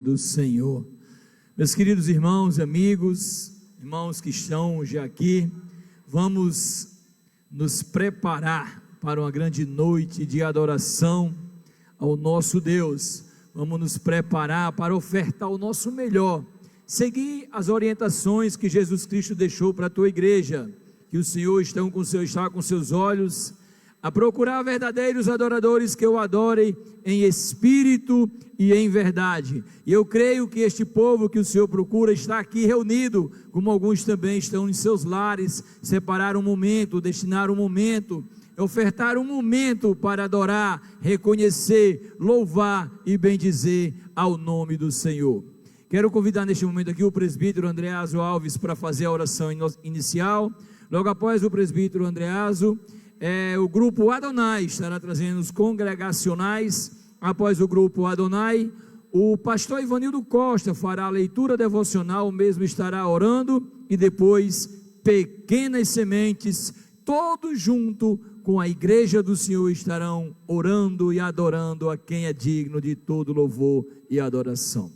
do Senhor. Meus queridos irmãos e amigos, irmãos que estão já aqui, vamos nos preparar para uma grande noite de adoração ao nosso Deus. Vamos nos preparar para ofertar o nosso melhor, seguir as orientações que Jesus Cristo deixou para a tua igreja, que o Senhor está com seus olhos a procurar verdadeiros adoradores que o adorem em espírito e em verdade. E eu creio que este povo que o Senhor procura está aqui reunido, como alguns também estão em seus lares, separar um momento, destinar um momento, ofertar um momento para adorar, reconhecer, louvar e bendizer ao nome do Senhor. Quero convidar neste momento aqui o presbítero Andreaso Alves para fazer a oração inicial. Logo após o presbítero Andreaso, o grupo Adonai estará trazendo os congregacionais. Após o grupo Adonai, o pastor Ivanildo Costa fará a leitura devocional, o mesmo estará orando, e depois pequenas sementes, todos junto com a igreja do Senhor estarão orando e adorando a quem é digno de todo louvor e adoração.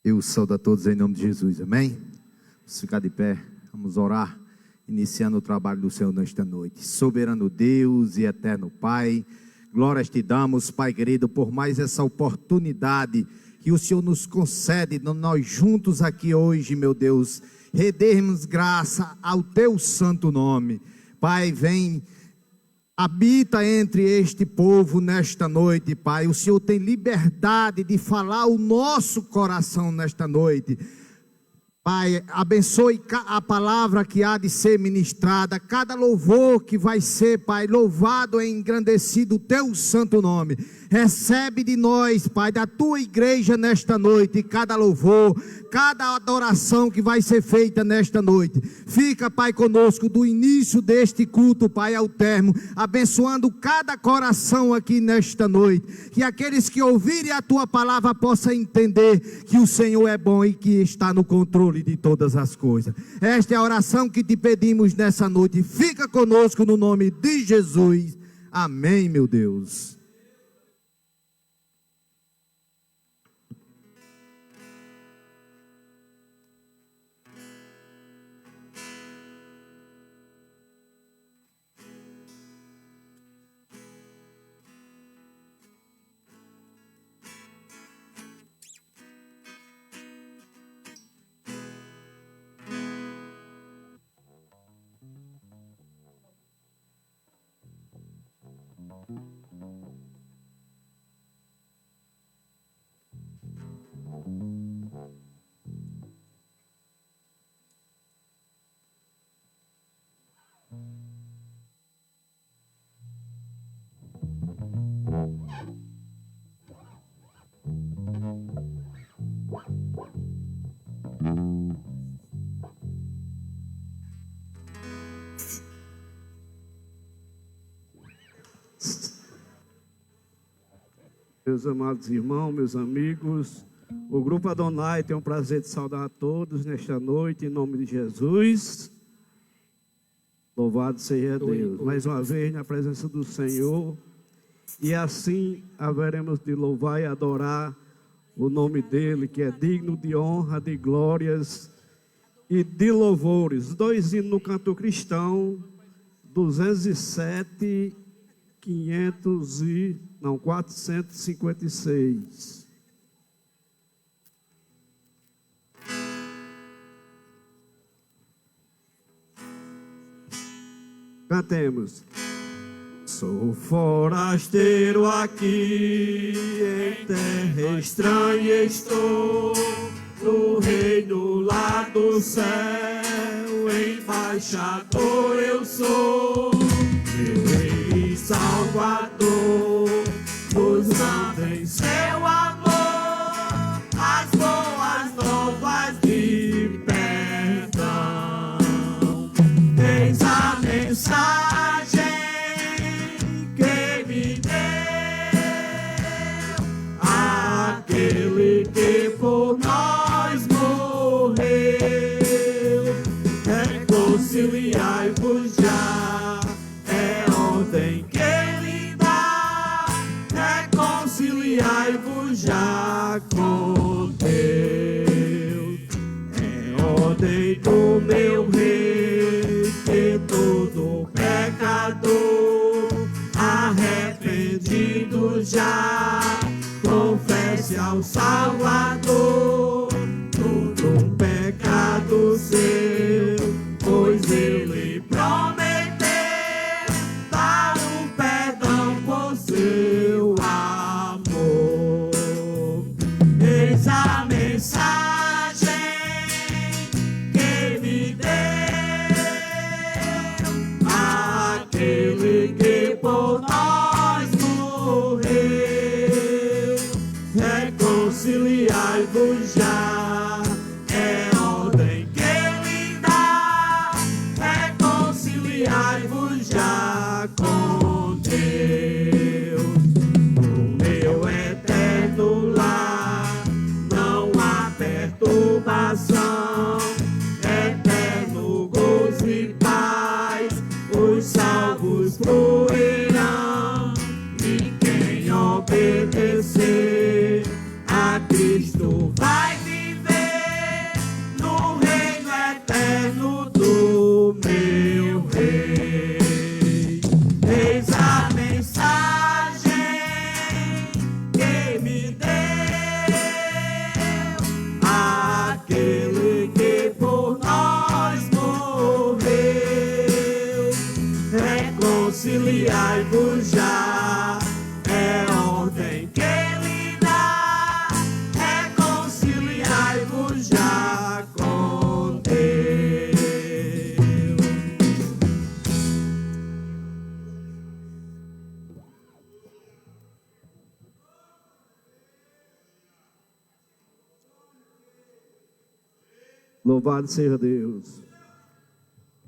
Eu saúdo a todos em nome de Jesus, amém? Vamos ficar de pé, vamos orar, iniciando o trabalho do Senhor nesta noite. Soberano Deus e eterno Pai, glórias te damos, Pai querido, por mais essa oportunidade que o Senhor nos concede, nós juntos aqui hoje, meu Deus, rendermos graça ao teu santo nome. Pai, vem, habita entre este povo nesta noite, Pai. O Senhor tem liberdade de falar o nosso coração nesta noite. Pai, abençoe a palavra que há de ser ministrada, cada louvor que vai ser, Pai, louvado e engrandecido o teu santo nome. Recebe de nós, Pai, da tua igreja nesta noite, cada louvor, cada adoração que vai ser feita nesta noite. Fica, Pai, conosco do início deste culto, Pai, ao termo, abençoando cada coração aqui nesta noite. Que aqueles que ouvirem a tua palavra possam entender que o Senhor é bom e que está no controle de todas as coisas. Esta é a oração que te pedimos nessa noite. Fica conosco no nome de Jesus. Amém, meu Deus. Meus amados irmãos, meus amigos, o grupo Adonai tem o prazer de saudar a todos nesta noite, em nome de Jesus. Louvado seja Deus. Mais uma vez na presença do Senhor, e assim haveremos de louvar e adorar o nome dele, que é digno de honra, de glórias e de louvores. 2 hinos no canto cristão, 207, 456. Cantemos. Sou forasteiro aqui, em terra estranha estou, no reino lá do céu, embaixador eu sou, meu rei e salvador, nos manda em seu amor, as boas novas de perdão. Eis a mensagem que me deu aquele que por nós morreu. Reconciliai-vos já, é ordem que ele dá. reconciliai-vos já com Deus. É ordem do meu rei que todo pecador arrependido já confesse ao Salvador todo pecado seu, pois ele prometeu dar um perdão por seu amor. Eis a mensagem que me deu aquele que por nós morreu. Reconciliai-vos já, é ordem que ele dá. Reconciliai-vos já com Deus. No meu eterno lar não há perturbação, eterno gozo e paz, os salvos fluirão. E quem obedecer a Cristo vai viver no reino eterno do meu rei. Eis a mensagem que me deu aquele que por nós morreu. Reconciliai-vos já, é ordem que ele dá. Reconciliai-vos já com Deus. Louvado seja Deus.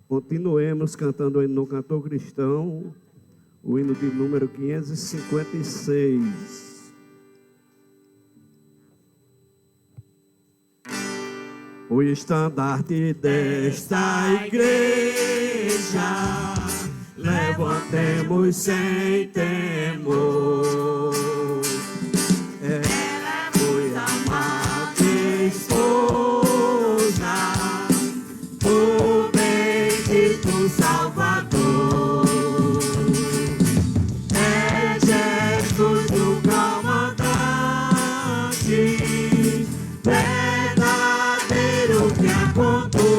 Continuemos cantando o hino no cantor cristão, o hino de número 556. O estandarte desta igreja levantemos sem temor. Ela foi amada esposa do bendito Salvador. É Jesus do comandante, verdadeiro que a conduz.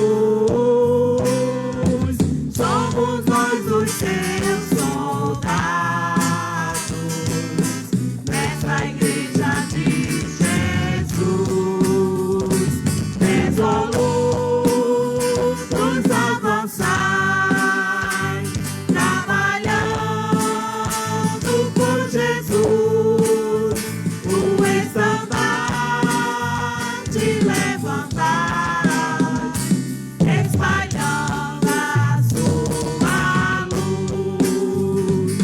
Somos nós os seus soldados nessa igreja de Jesus. Resolutos avançai, trabalhando por Jesus. O estandarte levantai, espalhando a sua luz.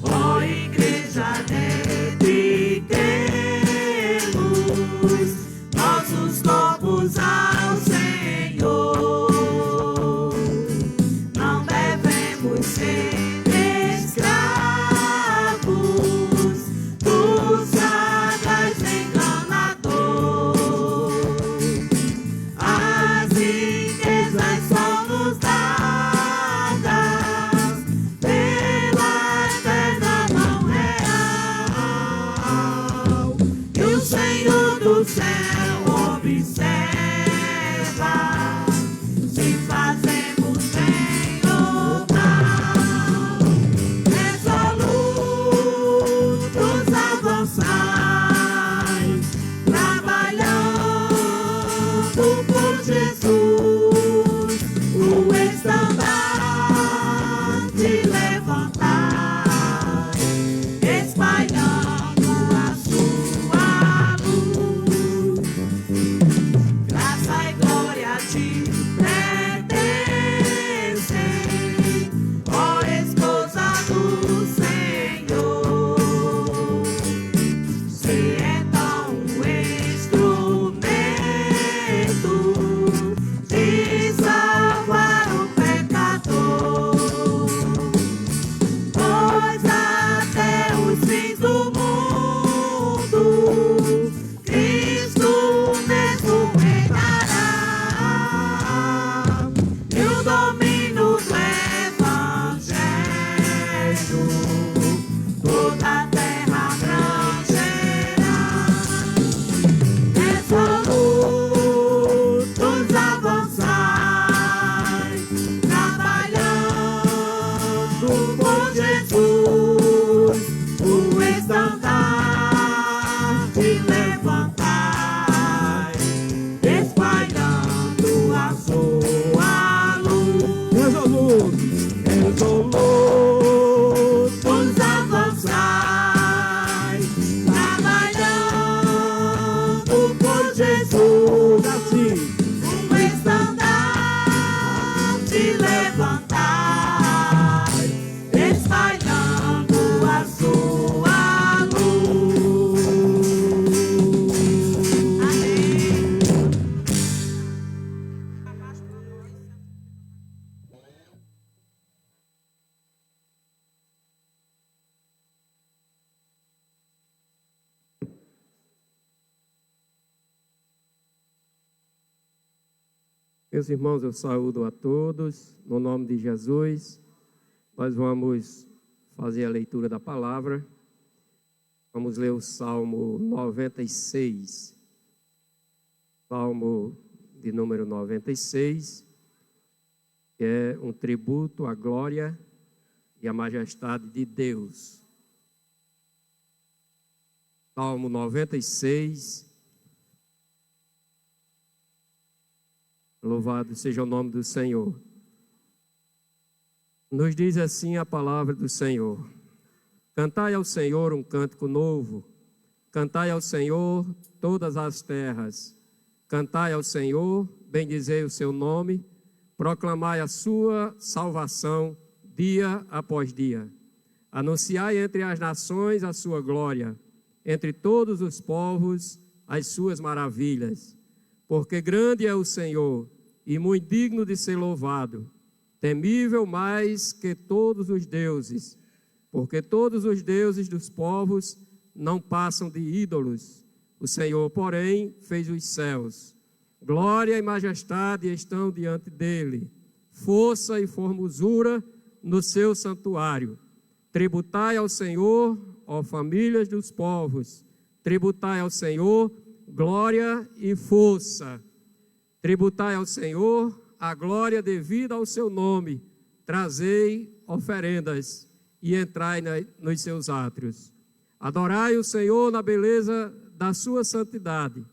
Ó igreja, dediquemos nossos corpos ao Senhor. Não devemos ser escravos do sagaz enganador. As riquezas são nos dadas pela eterna mão real, e o Senhor do céu observa se fazemos bem ou mal. Resolutos avançai, trabalhando por Jesus. O estandarte levantai, espalhando a sua luz. Graça e glória te pertencem, ó esposa do Senhor. Se então um instrumento de salvar o pecador, pois até os fins do mundo Meus irmãos, eu saúdo a todos, no nome de Jesus. Nós vamos fazer a leitura da palavra. Vamos ler o Salmo 96. Salmo de número 96, que é um tributo à glória e à majestade de Deus. Salmo 96. Louvado seja o nome do Senhor. Nos diz assim a palavra do Senhor: cantai ao Senhor um cântico novo, cantai ao Senhor todas as terras, cantai ao Senhor, bendizei o seu nome, proclamai a sua salvação dia após dia. Anunciai entre as nações a sua glória, entre todos os povos as suas maravilhas. Porque grande é o Senhor e muito digno de ser louvado, temível mais que todos os deuses, porque todos os deuses dos povos não passam de ídolos. O Senhor, porém, fez os céus. Glória e majestade estão diante dele, força e formosura no seu santuário. Tributai ao Senhor, ó famílias dos povos, tributai ao Senhor glória e força. Tributai ao Senhor a glória devida ao seu nome. Trazei oferendas e entrai nos seus átrios. Adorai o Senhor na beleza da sua santidade.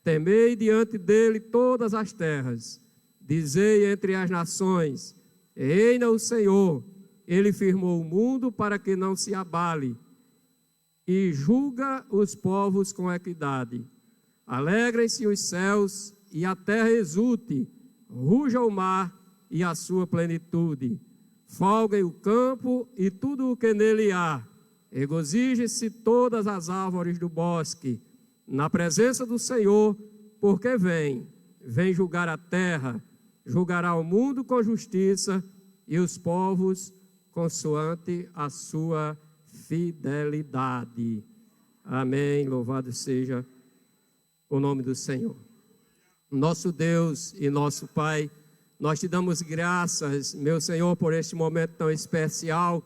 Temei diante dele todas as terras. Dizei entre as nações: reina o Senhor. Ele firmou o mundo para que não se abale e julga os povos com equidade. Alegrem-se os céus e a terra exulte, ruja o mar e a sua plenitude. Folguem o campo e tudo o que nele há. Regozije-se todas as árvores do bosque, na presença do Senhor, porque vem julgar a terra, julgará o mundo com justiça e os povos consoante a sua fidelidade. Amém. Louvado seja o nome do Senhor. Nosso Deus e nosso Pai, nós te damos graças, meu Senhor, por este momento tão especial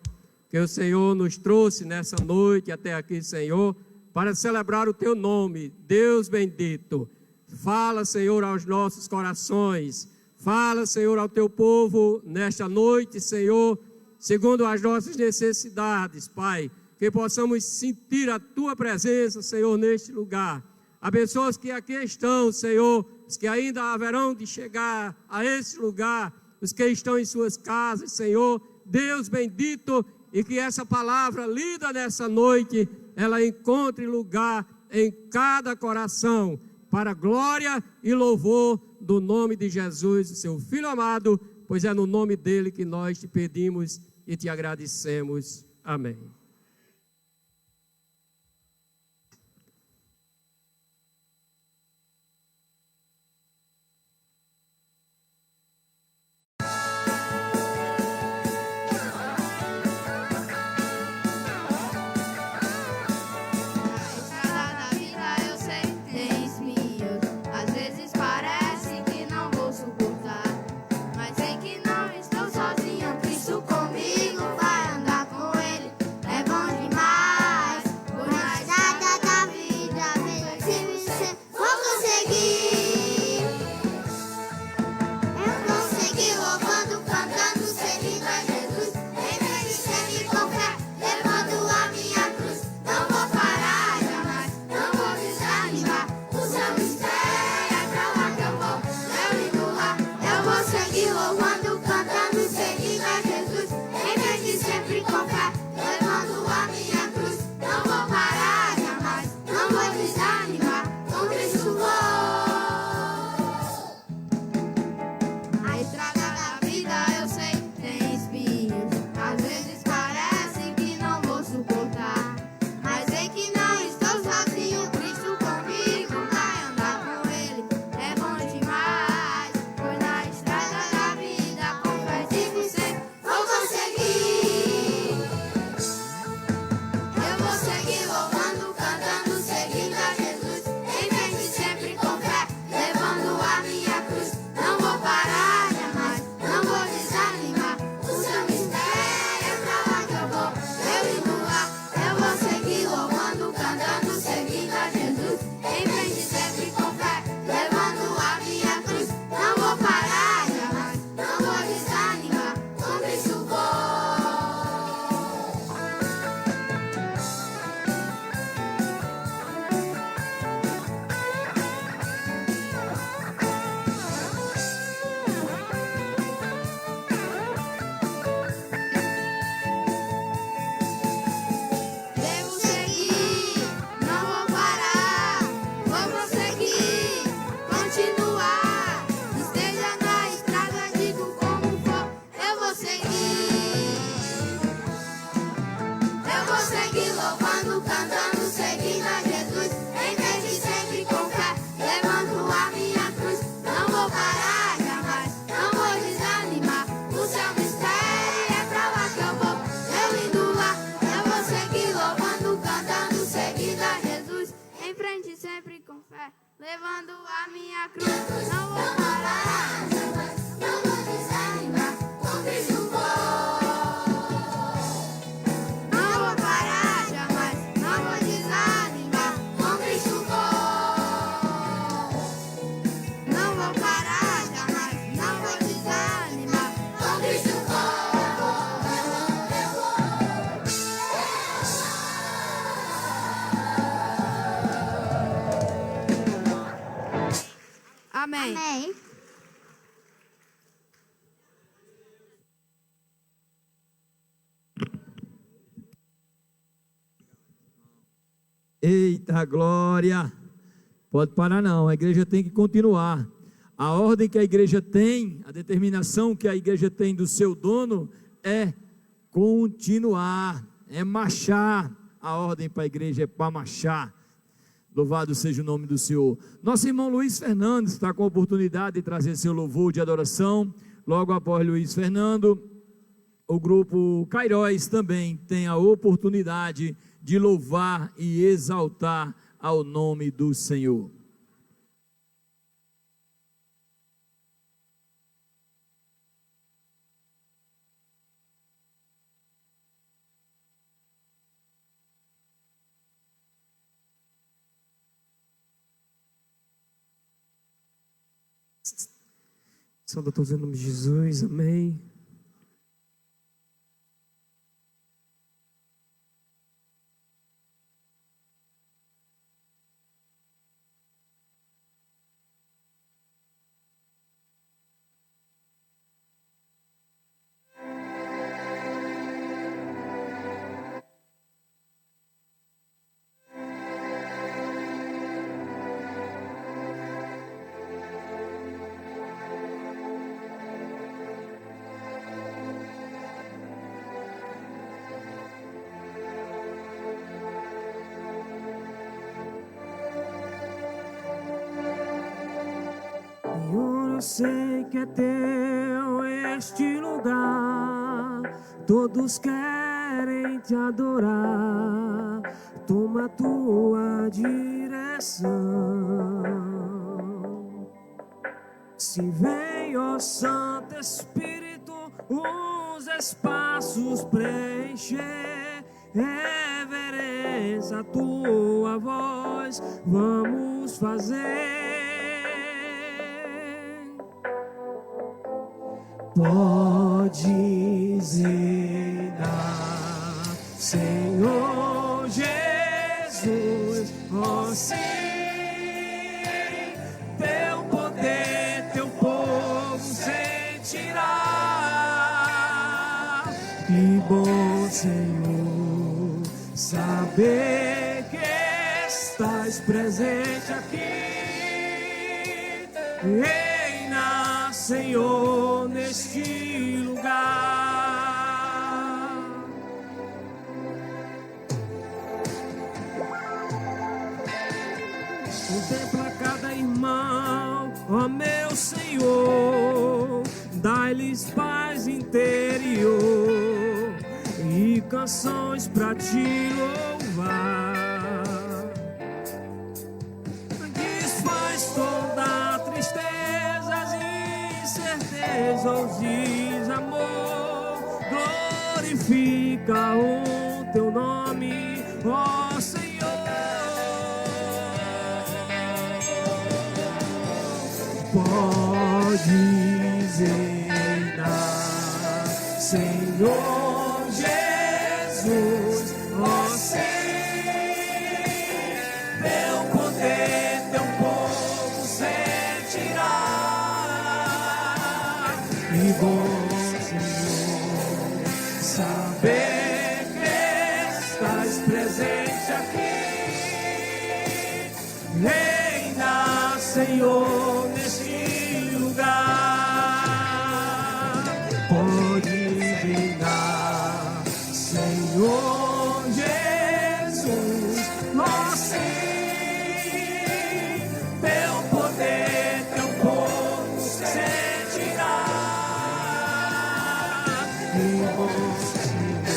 que o Senhor nos trouxe nessa noite até aqui, Senhor, para celebrar o teu nome. Deus bendito, fala, Senhor, aos nossos corações, fala, Senhor, ao teu povo nesta noite, Senhor, segundo as nossas necessidades, Pai, que possamos sentir a tua presença, Senhor, neste lugar. Abençoa os que aqui estão, Senhor, os que ainda haverão de chegar a esse lugar, os que estão em suas casas, Senhor, Deus bendito, e que essa palavra lida nessa noite, ela encontre lugar em cada coração, para a glória e louvor do nome de Jesus, o seu Filho amado, pois é no nome dele que nós te pedimos e te agradecemos. Amém. Mas sei que não estou sozinho, Cristo comigo vai andar com ele. É levando a minha cruz. Não vou parar, não vou desanimar, com Cristo vou. Não vou parar jamais, não vou desanimar, com Cristo vou. Não vou parar jamais, não vou desanimar, com Cristo vou. Amém. Amém. Eita glória! Pode parar não, a igreja tem que continuar. A ordem que a igreja tem, a determinação que a igreja tem do seu dono é continuar, é marchar. A ordem para a igreja é para marchar. Louvado seja o nome do Senhor. Nosso irmão Luiz Fernandes está com a oportunidade de trazer seu louvor de adoração. Logo após Luiz Fernando, o grupo Cairóis também tem a oportunidade de louvar e exaltar ao nome do Senhor. Sauda a todos em nome de Jesus, amém. Eu sei que é teu este lugar, todos querem te adorar, toma tua direção. Se vem, ó Santo Espírito, os espaços preencher, reverência a tua voz, vamos fazer. Podes reinar, Senhor Jesus, ó sim, teu poder, teu povo sentirá. Que bom, Senhor, saber que estás presente aqui. Reina, Senhor, neste lugar. Contempla cada irmão, ó meu Senhor, dai-lhes paz interior e canções pra te louvar. Desfaz toda tristeza, incerteza, desamor, glorifica o teu nome, ó Senhor. Podes reinar, Senhor Jesus, ó sim, teu poder, teu povo sentirá. E bom, Senhor, saber que estás presente aqui. Reina, Senhor, neste lugar. Pode reinar, Senhor Jesus, ó sim, teu poder, teu povo sentirá. E bom, Senhor,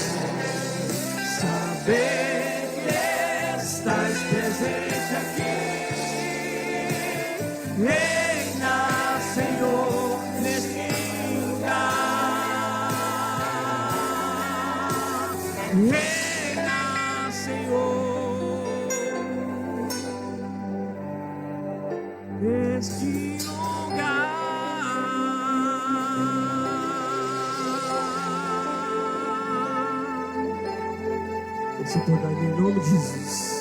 saber que estás presente aqui. neste lugar. Você pode dar em nome de Jesus.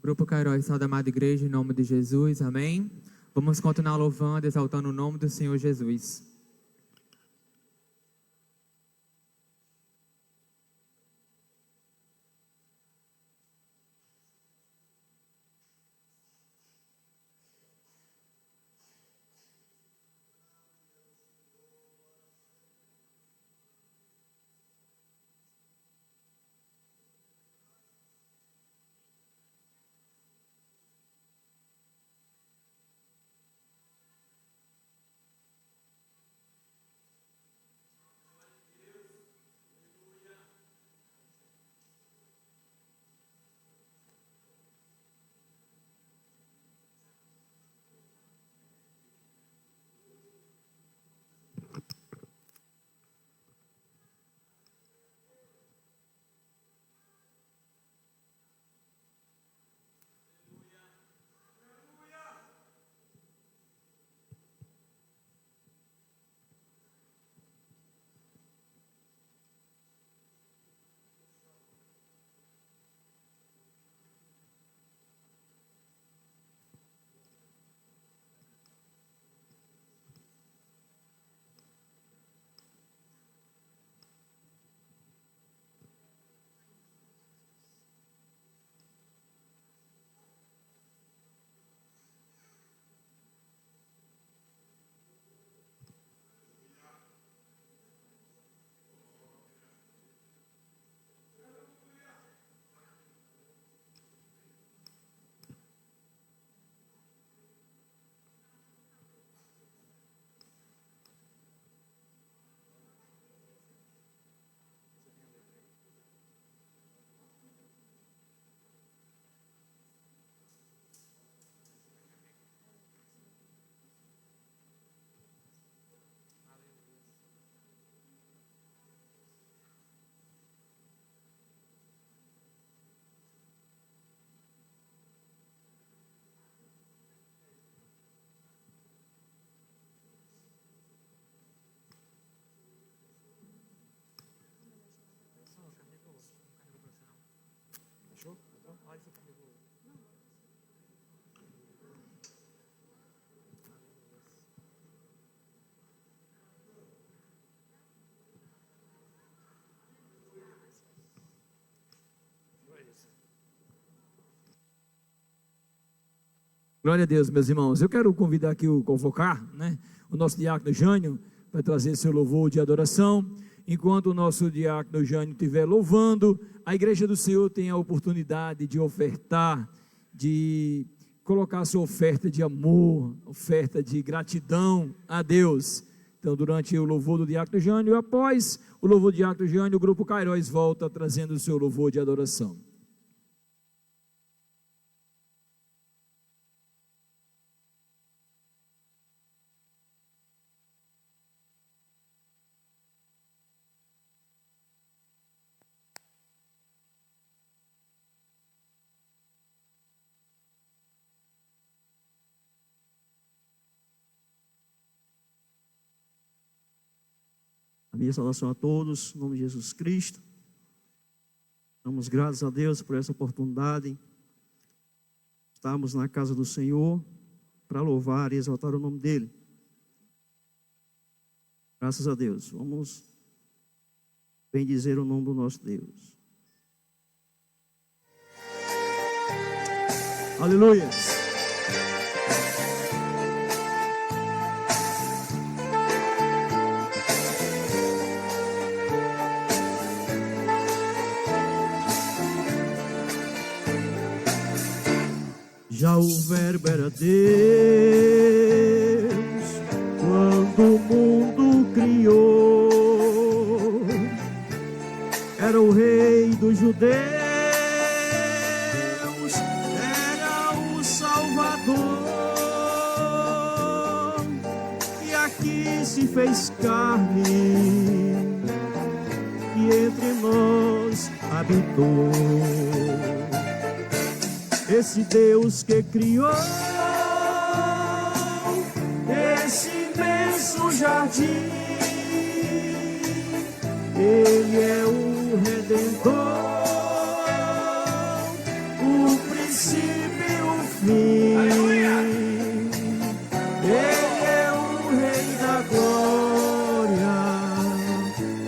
Grupo Cairóis, salve a amada igreja, em nome de Jesus, amém? Vamos continuar louvando, exaltando o nome do Senhor Jesus. Glória a Deus, meus irmãos. Eu quero convidar aqui convocar, o nosso diácono Jânio para trazer seu louvor de adoração. Enquanto o nosso diácono Jânio estiver louvando, a igreja do Senhor tem a oportunidade de ofertar, de colocar sua oferta de amor, oferta de gratidão a Deus. Então, durante o louvor do diácono Jânio, após o louvor do diácono Jânio, o grupo Cairóis volta trazendo o seu louvor de adoração. A minha saudação a todos, em nome de Jesus Cristo. Damos graças a Deus por essa oportunidade. Estamos na casa do Senhor para louvar e exaltar o nome dEle. Graças a Deus. Vamos bendizer o nome do nosso Deus. Aleluia. Já o Verbo era Deus quando o mundo criou. Era o Rei dos Judeus, era o Salvador. E aqui se fez carne e entre nós habitou. Esse Deus que criou esse imenso jardim, Ele é o Redentor, o princípio e o fim. Ele é o Rei da glória,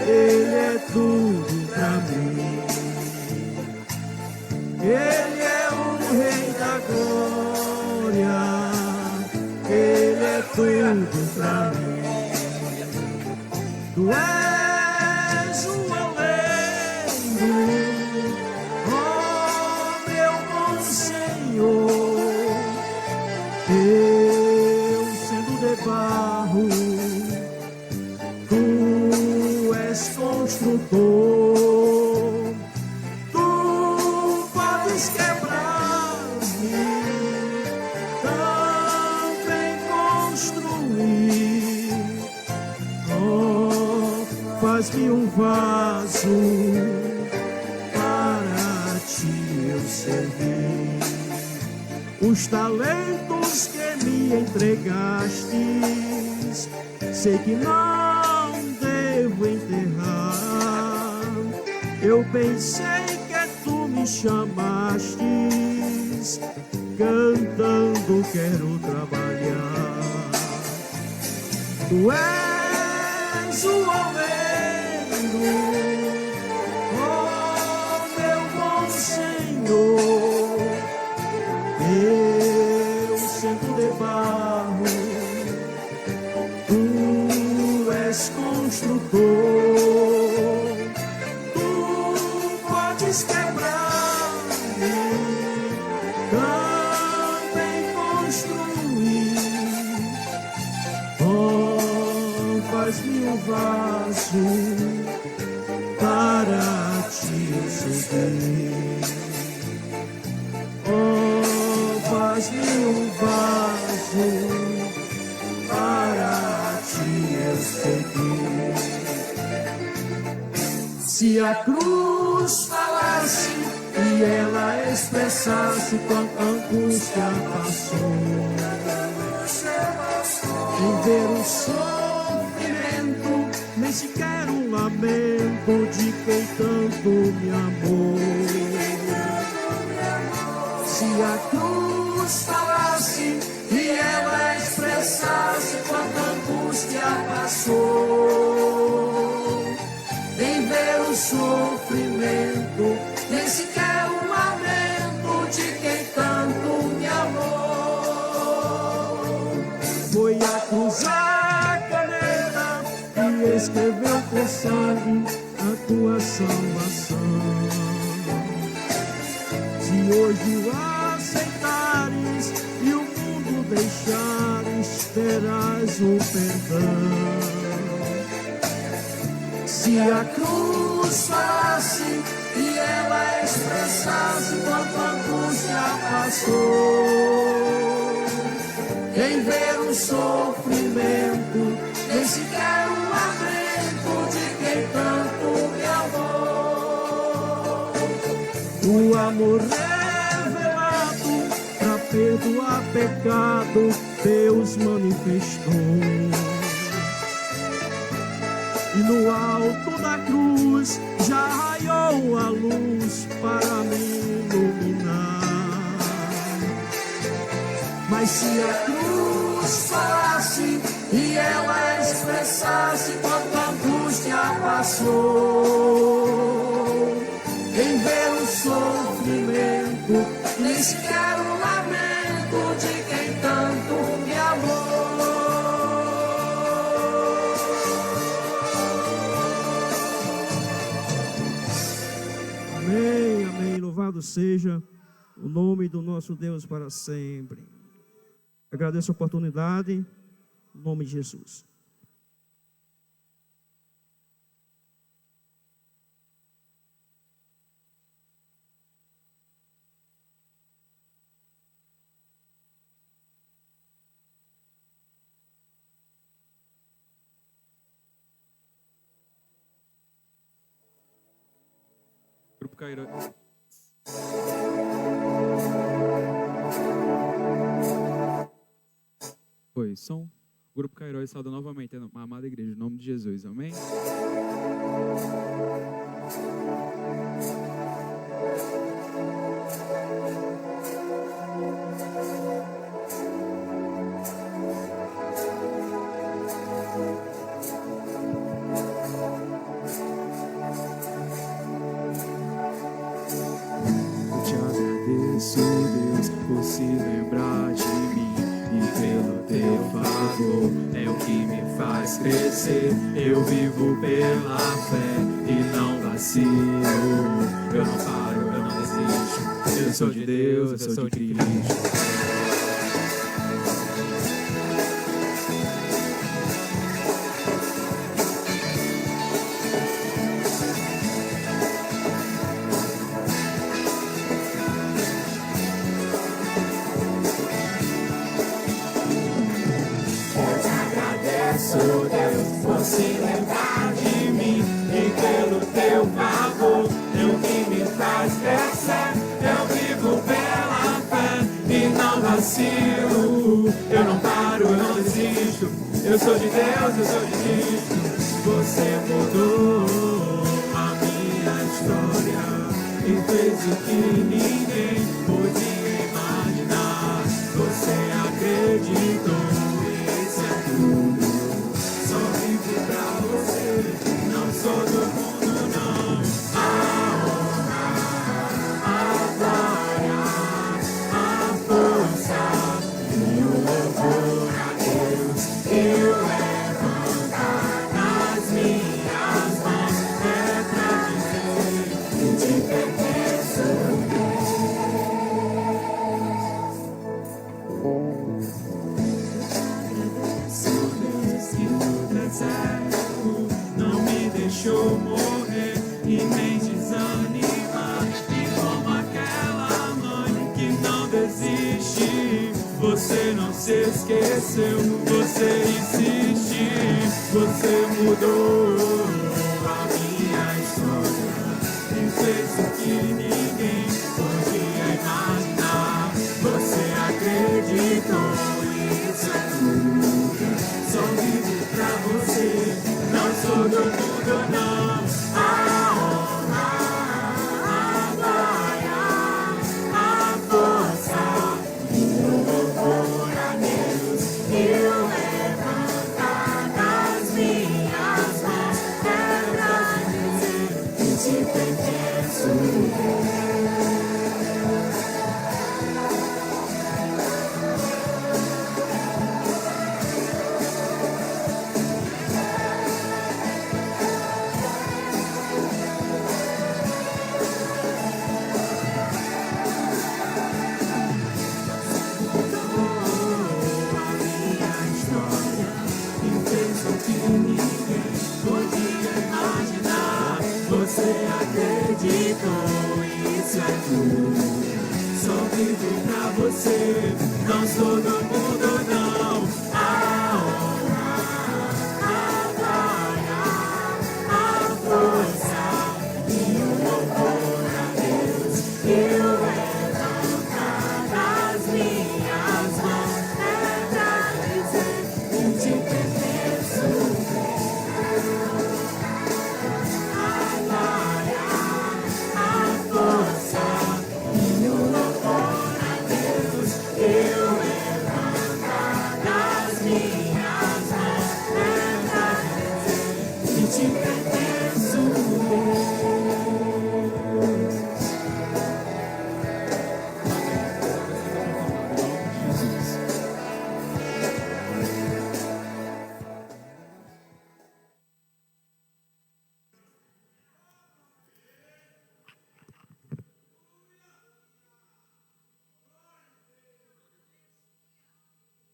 Ele é tudo pra mim. Ele é o Rei da glória, Ele é tudo pra mim. Tu és o além, oh meu bom Senhor. Eu sendo de barro, Tu és construtor. Tu podes quebrar-me, também construir. Oh, faz-me um vaso para Ti eu servir. Os talentos que me entregastes, sei que não devo enterrar. Eu pensei que Tu me chamastes, cantando quero trabalhar. Tu és o almendro, oh meu bom Senhor. Eu sento de barro, Tu és construtor. Tu podes quebrar-me, também construir. Oh, faz-me um vaso para Ti servir. Oh, faz-me um vaso para Ti eu servir. Se a cruz falasse e ela expressasse quanta angústia passou, em ver o sofrimento, nem sequer um lamento de quem tanto me amou. Se a cruz falasse e ela expressasse quanta angústia passou, em ver o sofrimento, nem sequer um lamento de quem tanto me amou. Foi a cruz a caneta que escreveu com sangue a Tua salvação. Se hoje o aceitares e o mundo deixares, terás o perdão. Se a cruz falasse e ela expressasse quanta angústia passou, em ver o sofrimento, nem sequer um lamento de quem tanto me amou. O amor revelado pra perdoar pecado, Deus manifestou. E no alto da cruz já raiou a luz para me iluminar. Mas se a cruz falasse e ela expressasse quanta angústia passou, em ver o sofrimento, nem sequer um lamento de quem tanto me amou. Amém, amém. Louvado seja o nome do nosso Deus para sempre. Agradeço a oportunidade, em nome de Jesus. Grupo Cairo. Oi, som. O Grupo Cairo sauda novamente a amada igreja, em nome de Jesus, amém? Eu te agradeço, Deus, por se lembrar de mim e pelo teu favor é o que me faz crescer. Eu vivo pela fé e não vacilo. Eu não paro, eu não desisto. Eu sou de Deus, eu sou de Cristo. Deus, por se lembrar de mim e pelo teu favor, é o que me faz crescer. Eu vivo pela fé e não vacilo. Eu não paro, eu não desisto. Eu sou de Deus, eu sou de Cristo. Você mudou a minha história e fez o que ninguém podia imaginar. Você acreditou, isso é tudo. Só vivo pra você, não sou do mundo, não. A honra, a glória, a força e o louvor a Deus. Eu levantar nas minhas mãos é pra dizer que te pertenço, não me deixou morrer e nem desanimar. E como aquela mãe que não desiste, você não se esqueceu, você insiste. Você mudou a minha história e fez o que ninguém podia imaginar. Você acreditou, isso é tudo. Só vivo pra você, não sou do mundo, não. A honra, a glória, a força e o louvor a Deus. Eu levantar das minhas mãos é pra dizer que te pertenço. Você acreditou, isso é tudo. Só vivo pra você, não sou do mundo, não. A honra, a glória, a força e o louvor a Deus. Eu levantar das minhas mãos é pra dizer que te pertenço. Eu levantar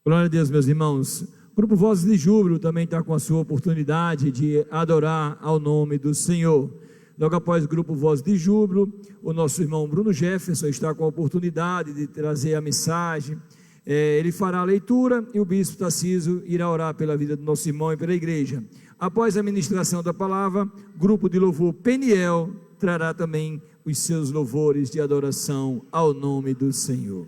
Glória a Deus, meus irmãos. O Grupo Vozes de Júbilo também está com a sua oportunidade de adorar ao nome do Senhor. Logo após o Grupo Vozes de Júbilo, o nosso irmão Bruno Jefferson está com a oportunidade de trazer a mensagem. Ele fará a leitura e o bispo Tarcísio irá orar pela vida do nosso irmão e pela igreja. Após a ministração da palavra, o grupo de louvor Peniel trará também os seus louvores de adoração ao nome do Senhor.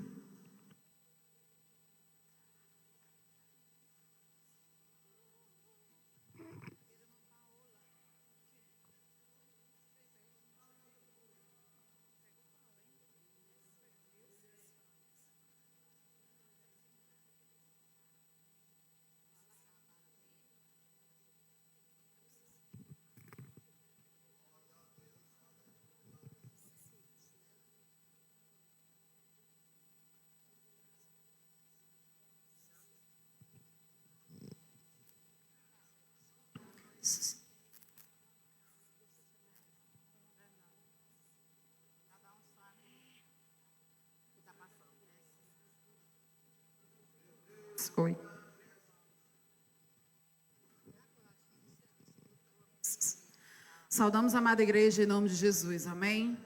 Oi. Saudamos a amada igreja em nome de Jesus, amém?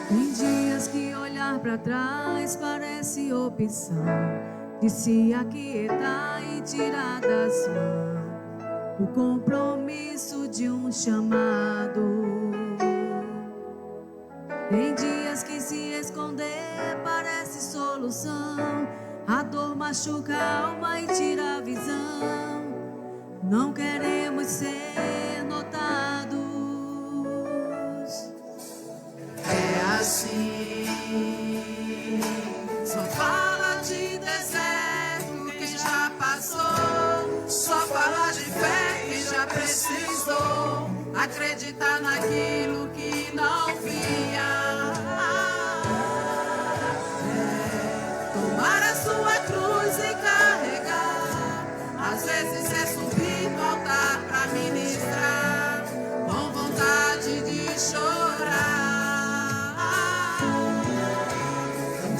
Tem dias que olhar para trás parece opção de se aquietar e tirar das mãos o compromisso de um chamado. Tem dias que se esconder parece solução, a dor machuca a alma e tira a visão. Não queremos ser notados. É assim, só fala de deserto quem já passou, só fala de fé quem já precisou acreditar naquilo que não via. Tomar a sua cruz e carregar, às vezes é subir no altar pra ministrar, com vontade de chorar.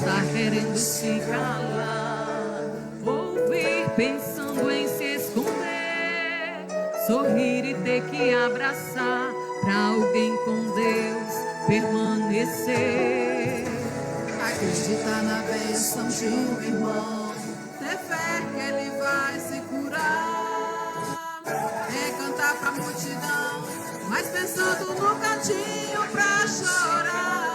Tá querendo se calar, ouvir pensando em se esconder, sorrir e ter que abraçar pra alguém com Deus permanecer. Acreditar na bênção de um irmão, ter fé que ele vai se curar, é cantar pra multidão, mas pensando no cantinho pra chorar.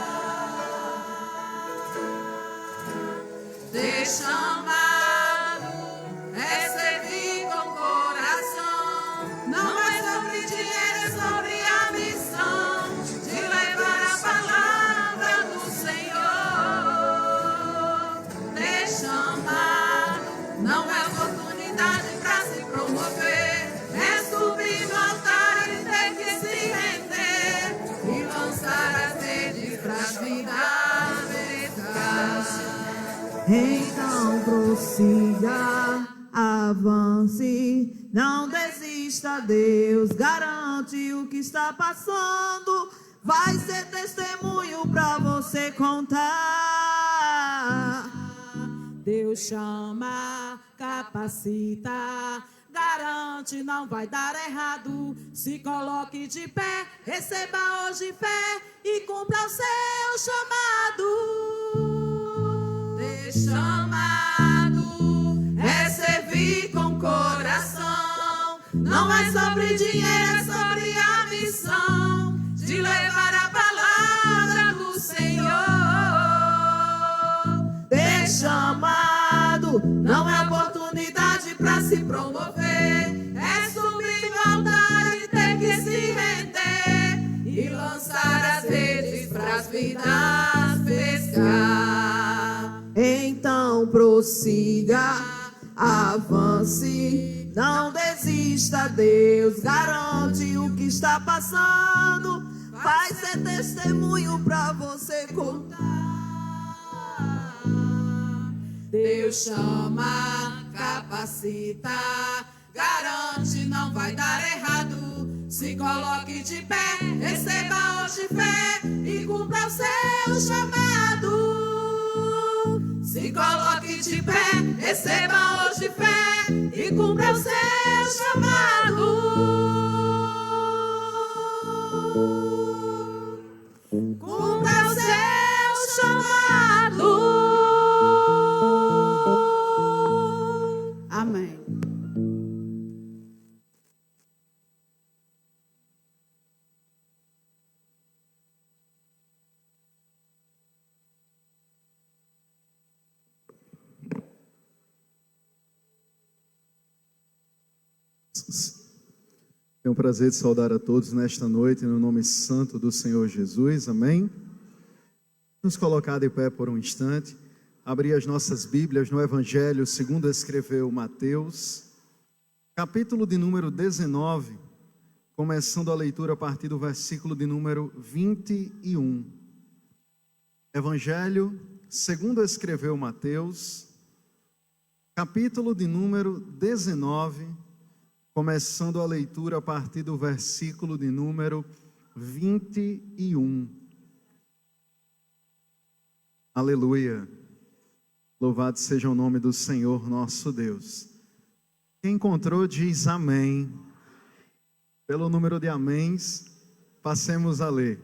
Ter chamado é servir com coração, não é sobre dinheiro, é sobre a missão de levar a palavra do Senhor. Ter chamado não é oportunidade pra se promover, é subir no altar e ter que se render e lançar as redes pras vidas pescar. Então prossiga, avance, não desista, Deus garante o que está passando, vai ser testemunho pra você contar. Deus chama, capacita, garante, não vai dar errado, se coloque de pé, receba hoje fé e cumpra o seu chamado. Chamado é servir com coração, não é sobre dinheiro, é sobre a missão de levar a palavra do Senhor. Ter chamado não é oportunidade pra se promover, é subir no altar e ter que se render e lançar as redes pras vidas pescar. Então prossiga, avance, não desista, Deus garante o que está passando, vai ser testemunho pra você contar. Deus chama, capacita, garante, não vai dar errado. Se coloque de pé, receba hoje fé e cumpra o seu chamado. Se coloque de pé, receba hoje fé e cumpra o seu chamado. Cumpra o seu chamado. Amém. Tenho o prazer de saudar a todos nesta noite, no nome santo do Senhor Jesus, amém? Nos colocar de pé por um instante, abrir as nossas Bíblias no Evangelho segundo escreveu Mateus, capítulo de número 19, começando a leitura a partir do versículo de número 21. Evangelho segundo escreveu Mateus, capítulo de número 19, começando a leitura a partir do versículo de número 21. Aleluia. Louvado seja o nome do Senhor nosso Deus. Quem encontrou diz amém. Pelo número de améns, passemos a ler.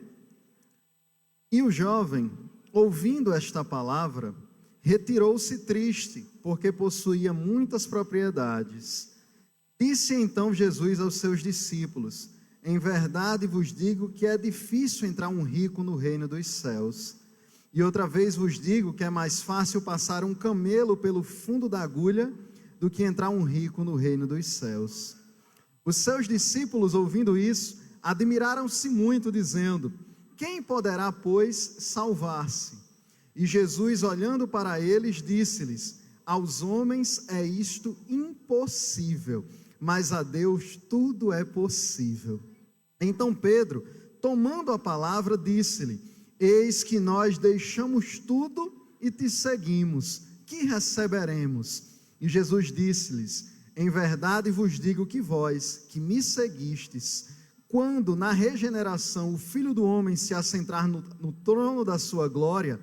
E o jovem, ouvindo esta palavra, retirou-se triste, porque possuía muitas propriedades. Disse então Jesus aos seus discípulos: em verdade vos digo que é difícil entrar um rico no reino dos céus. E outra vez vos digo que é mais fácil passar um camelo pelo fundo da agulha do que entrar um rico no reino dos céus. Os seus discípulos, ouvindo isso, admiraram-se muito, dizendo: quem poderá, pois, salvar-se? E Jesus, olhando para eles, disse-lhes: aos homens é isto impossível, mas a Deus tudo é possível. Então Pedro, tomando a palavra, disse-lhe: eis que nós deixamos tudo e te seguimos, que receberemos? E Jesus disse-lhes: em verdade vos digo que vós, que me seguistes, quando na regeneração o Filho do Homem se assentar no trono da sua glória,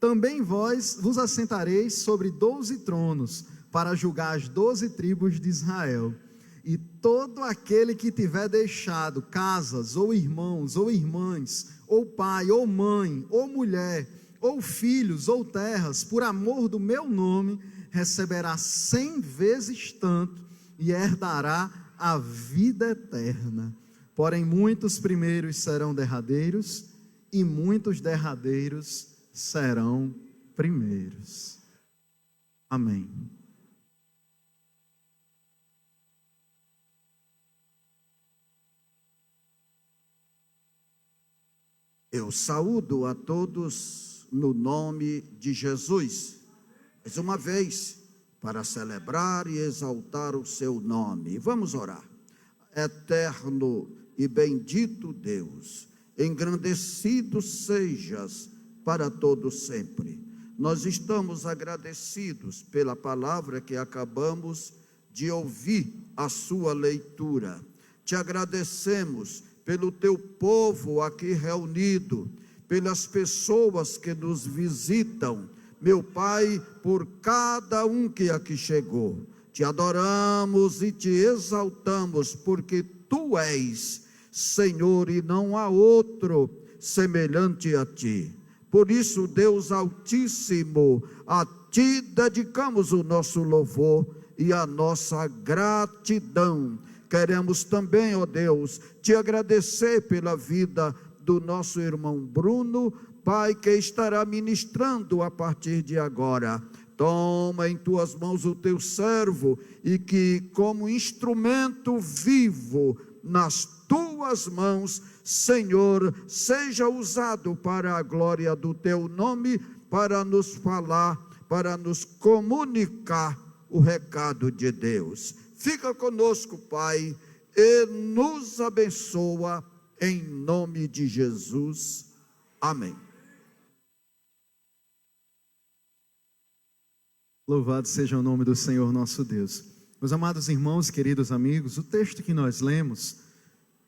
também vós vos assentareis sobre 12 tronos, para julgar as 12 tribos de Israel. E todo aquele que tiver deixado casas, ou irmãos, ou irmãs, ou pai, ou mãe, ou mulher, ou filhos, ou terras, por amor do meu nome, receberá 100 vezes tanto e herdará a vida eterna. Porém, muitos primeiros serão derradeiros, e muitos derradeiros serão primeiros. Amém. Eu saúdo a todos no nome de Jesus, mais uma vez, para celebrar e exaltar o seu nome. Vamos orar. Eterno e bendito Deus, engrandecido sejas para todo sempre. Nós estamos agradecidos pela palavra que acabamos de ouvir, a sua leitura. Te agradecemos pelo teu povo aqui reunido, pelas pessoas que nos visitam, meu Pai, por cada um que aqui chegou. Te adoramos e te exaltamos, porque tu és Senhor e não há outro semelhante a ti. Por isso, Deus Altíssimo, a ti dedicamos o nosso louvor e a nossa gratidão. Queremos também, ó Deus, te agradecer pela vida do nosso irmão Bruno, Pai, que estará ministrando a partir de agora. Toma em tuas mãos o teu servo e que, como instrumento vivo nas tuas mãos, Senhor, seja usado para a glória do teu nome, para nos falar, para nos comunicar o recado de Deus. Fica conosco, Pai, e nos abençoa em nome de Jesus. Amém. Louvado seja o nome do Senhor nosso Deus. Meus amados irmãos, queridos amigos, o texto que nós lemos,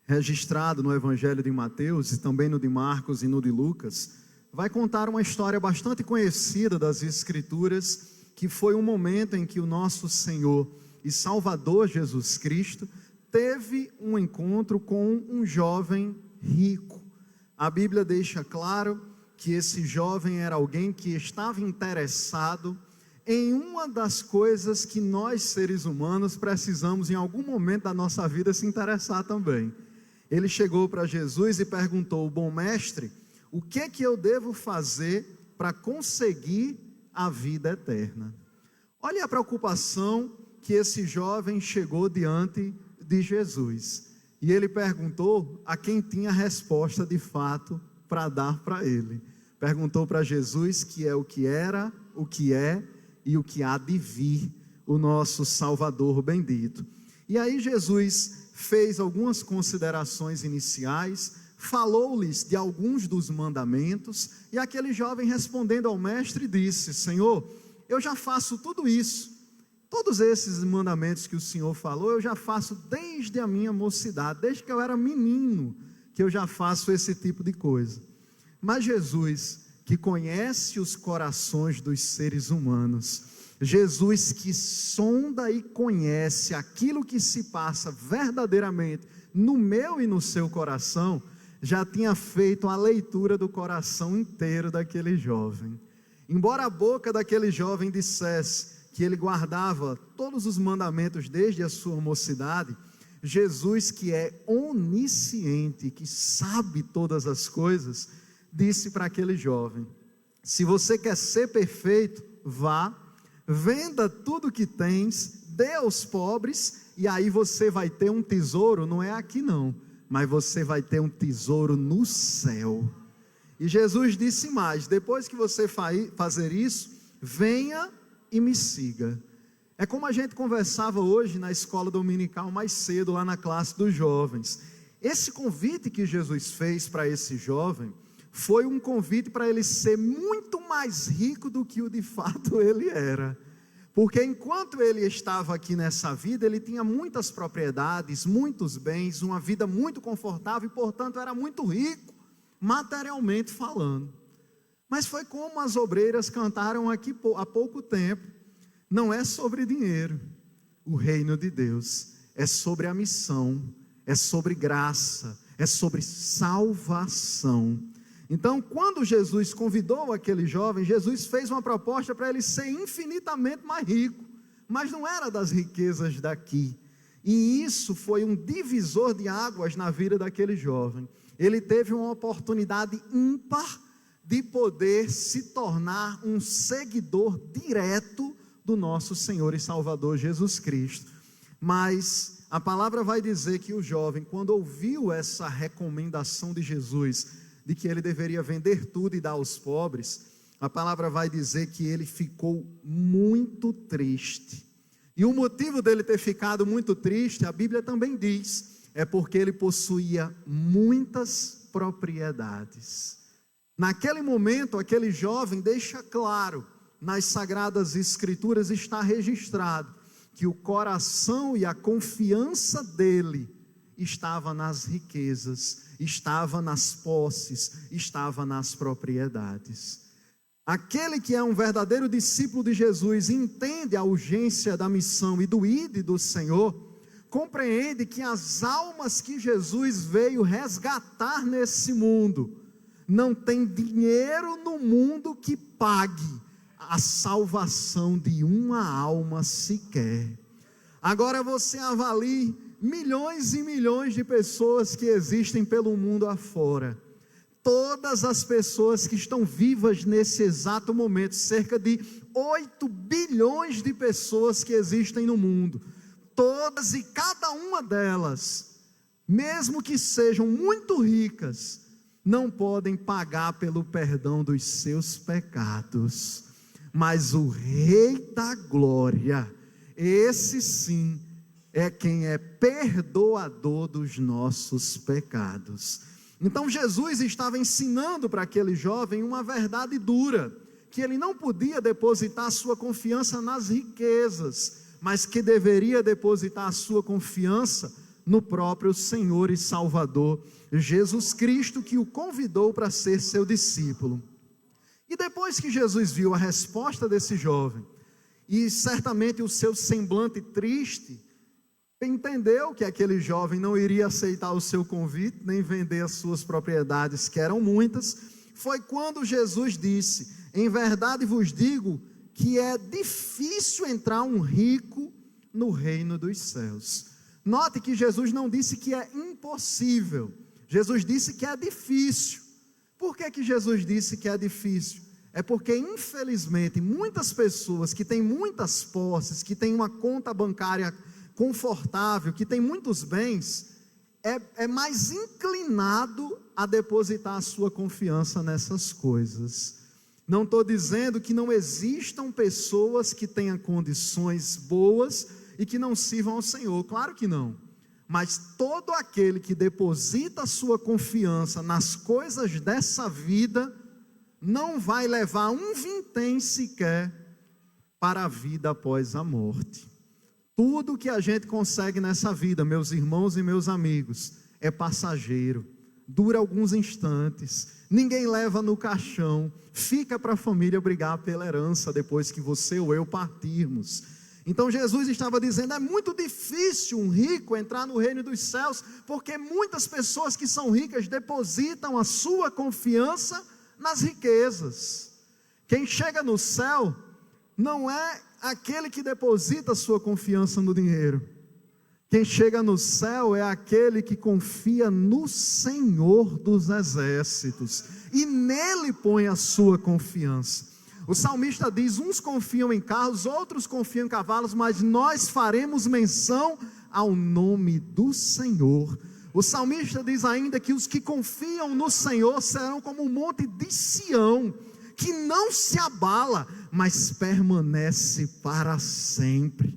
registrado no Evangelho de Mateus e também no de Marcos e no de Lucas, vai contar uma história bastante conhecida das Escrituras, que foi um momento em que o nosso Senhor e Salvador Jesus Cristo teve um encontro com um jovem rico. A Bíblia deixa claro que esse jovem era alguém que estava interessado em uma das coisas que nós, seres humanos, precisamos em algum momento da nossa vida se interessar também. Ele chegou para Jesus e perguntou: bom mestre, o que eu devo fazer para conseguir a vida eterna? Olha a preocupação que esse jovem chegou diante de Jesus. E ele perguntou a quem tinha resposta de fato para dar para ele. Perguntou para Jesus que é o que era, o que é e o que há de vir, o nosso Salvador bendito. E aí Jesus fez algumas considerações iniciais, falou-lhes de alguns dos mandamentos, e aquele jovem respondendo ao mestre disse: Senhor, eu já faço tudo isso, todos esses mandamentos que o Senhor falou, eu já faço desde a minha mocidade, desde que eu era menino, que eu já faço esse tipo de coisa. Mas Jesus, que conhece os corações dos seres humanos, Jesus que sonda e conhece aquilo que se passa verdadeiramente no meu e no seu coração, já tinha feito a leitura do coração inteiro daquele jovem. Embora a boca daquele jovem dissesse que ele guardava todos os mandamentos desde a sua mocidade, Jesus, que é onisciente, que sabe todas as coisas, disse para aquele jovem: se você quer ser perfeito, vá, venda tudo que tens, dê aos pobres, e aí você vai ter um tesouro, não é aqui não, mas você vai ter um tesouro no céu. E Jesus disse mais: depois que você fazer isso, venha e me siga. É como a gente conversava hoje na escola dominical mais cedo, lá na classe dos jovens. Esse convite que Jesus fez para esse jovem foi um convite para ele ser muito mais rico do que o de fato ele era. Porque enquanto ele estava aqui nessa vida, ele tinha muitas propriedades, muitos bens, uma vida muito confortável e, portanto, era muito rico, materialmente falando. Mas foi como as obreiras cantaram aqui há pouco tempo: não é sobre dinheiro, o reino de Deus é sobre a missão, é sobre graça, é sobre salvação. Então, quando Jesus convidou aquele jovem, Jesus fez uma proposta para ele ser infinitamente mais rico, mas não era das riquezas daqui. E isso foi um divisor de águas na vida daquele jovem. Ele teve uma oportunidade ímpar de poder se tornar um seguidor direto do nosso Senhor e Salvador Jesus Cristo. Mas a palavra vai dizer que o jovem, quando ouviu essa recomendação de Jesus, de que ele deveria vender tudo e dar aos pobres, a palavra vai dizer que ele ficou muito triste. E o motivo dele ter ficado muito triste, a Bíblia também diz, é porque ele possuía muitas propriedades. Naquele momento, aquele jovem deixa claro, nas Sagradas Escrituras está registrado, que o coração e a confiança dele estava nas riquezas, estava nas posses, estava nas propriedades. Aquele que é um verdadeiro discípulo de Jesus, entende a urgência da missão e do ide do Senhor, compreende que as almas que Jesus veio resgatar nesse mundo, não tem dinheiro no mundo que pague a salvação de uma alma sequer. Agora você avalie milhões e milhões de pessoas que existem pelo mundo afora. Todas as pessoas que estão vivas nesse exato momento, cerca de 8 bilhões de pessoas que existem no mundo, todas e cada uma delas, mesmo que sejam muito ricas, não podem pagar pelo perdão dos seus pecados. Mas o Rei da Glória, esse sim, é quem é perdoador dos nossos pecados. Então Jesus estava ensinando para aquele jovem uma verdade dura, que ele não podia depositar sua confiança nas riquezas, mas que deveria depositar a sua confiança no próprio Senhor e Salvador Jesus Cristo, que o convidou para ser seu discípulo. E depois que Jesus viu a resposta desse jovem, e certamente o seu semblante triste, entendeu que aquele jovem não iria aceitar o seu convite, nem vender as suas propriedades, que eram muitas. Foi quando Jesus disse: em verdade vos digo que é difícil entrar um rico no reino dos céus. Note que Jesus não disse que é impossível, Jesus disse que é difícil. Por que Jesus disse que é difícil? É porque, infelizmente, muitas pessoas que têm muitas posses, que têm uma conta bancária confortável, que têm muitos bens, é mais inclinado a depositar a sua confiança nessas coisas. Não estou dizendo que não existam pessoas que tenham condições boas e que não sirvam ao Senhor, claro que não. Mas todo aquele que deposita a sua confiança nas coisas dessa vida, não vai levar um vintém sequer para a vida após a morte. Tudo que a gente consegue nessa vida, meus irmãos e meus amigos, é passageiro, dura alguns instantes, ninguém leva no caixão, fica para a família brigar pela herança depois que você ou eu partirmos. Então Jesus estava dizendo: é muito difícil um rico entrar no reino dos céus, porque muitas pessoas que são ricas depositam a sua confiança nas riquezas. Quem chega no céu não é aquele que deposita a sua confiança no dinheiro. Quem chega no céu é aquele que confia no Senhor dos exércitos e nele põe a sua confiança. O salmista diz: uns confiam em carros, outros confiam em cavalos, mas nós faremos menção ao nome do Senhor. O salmista diz ainda que os que confiam no Senhor serão como o monte de Sião, que não se abala, mas permanece para sempre.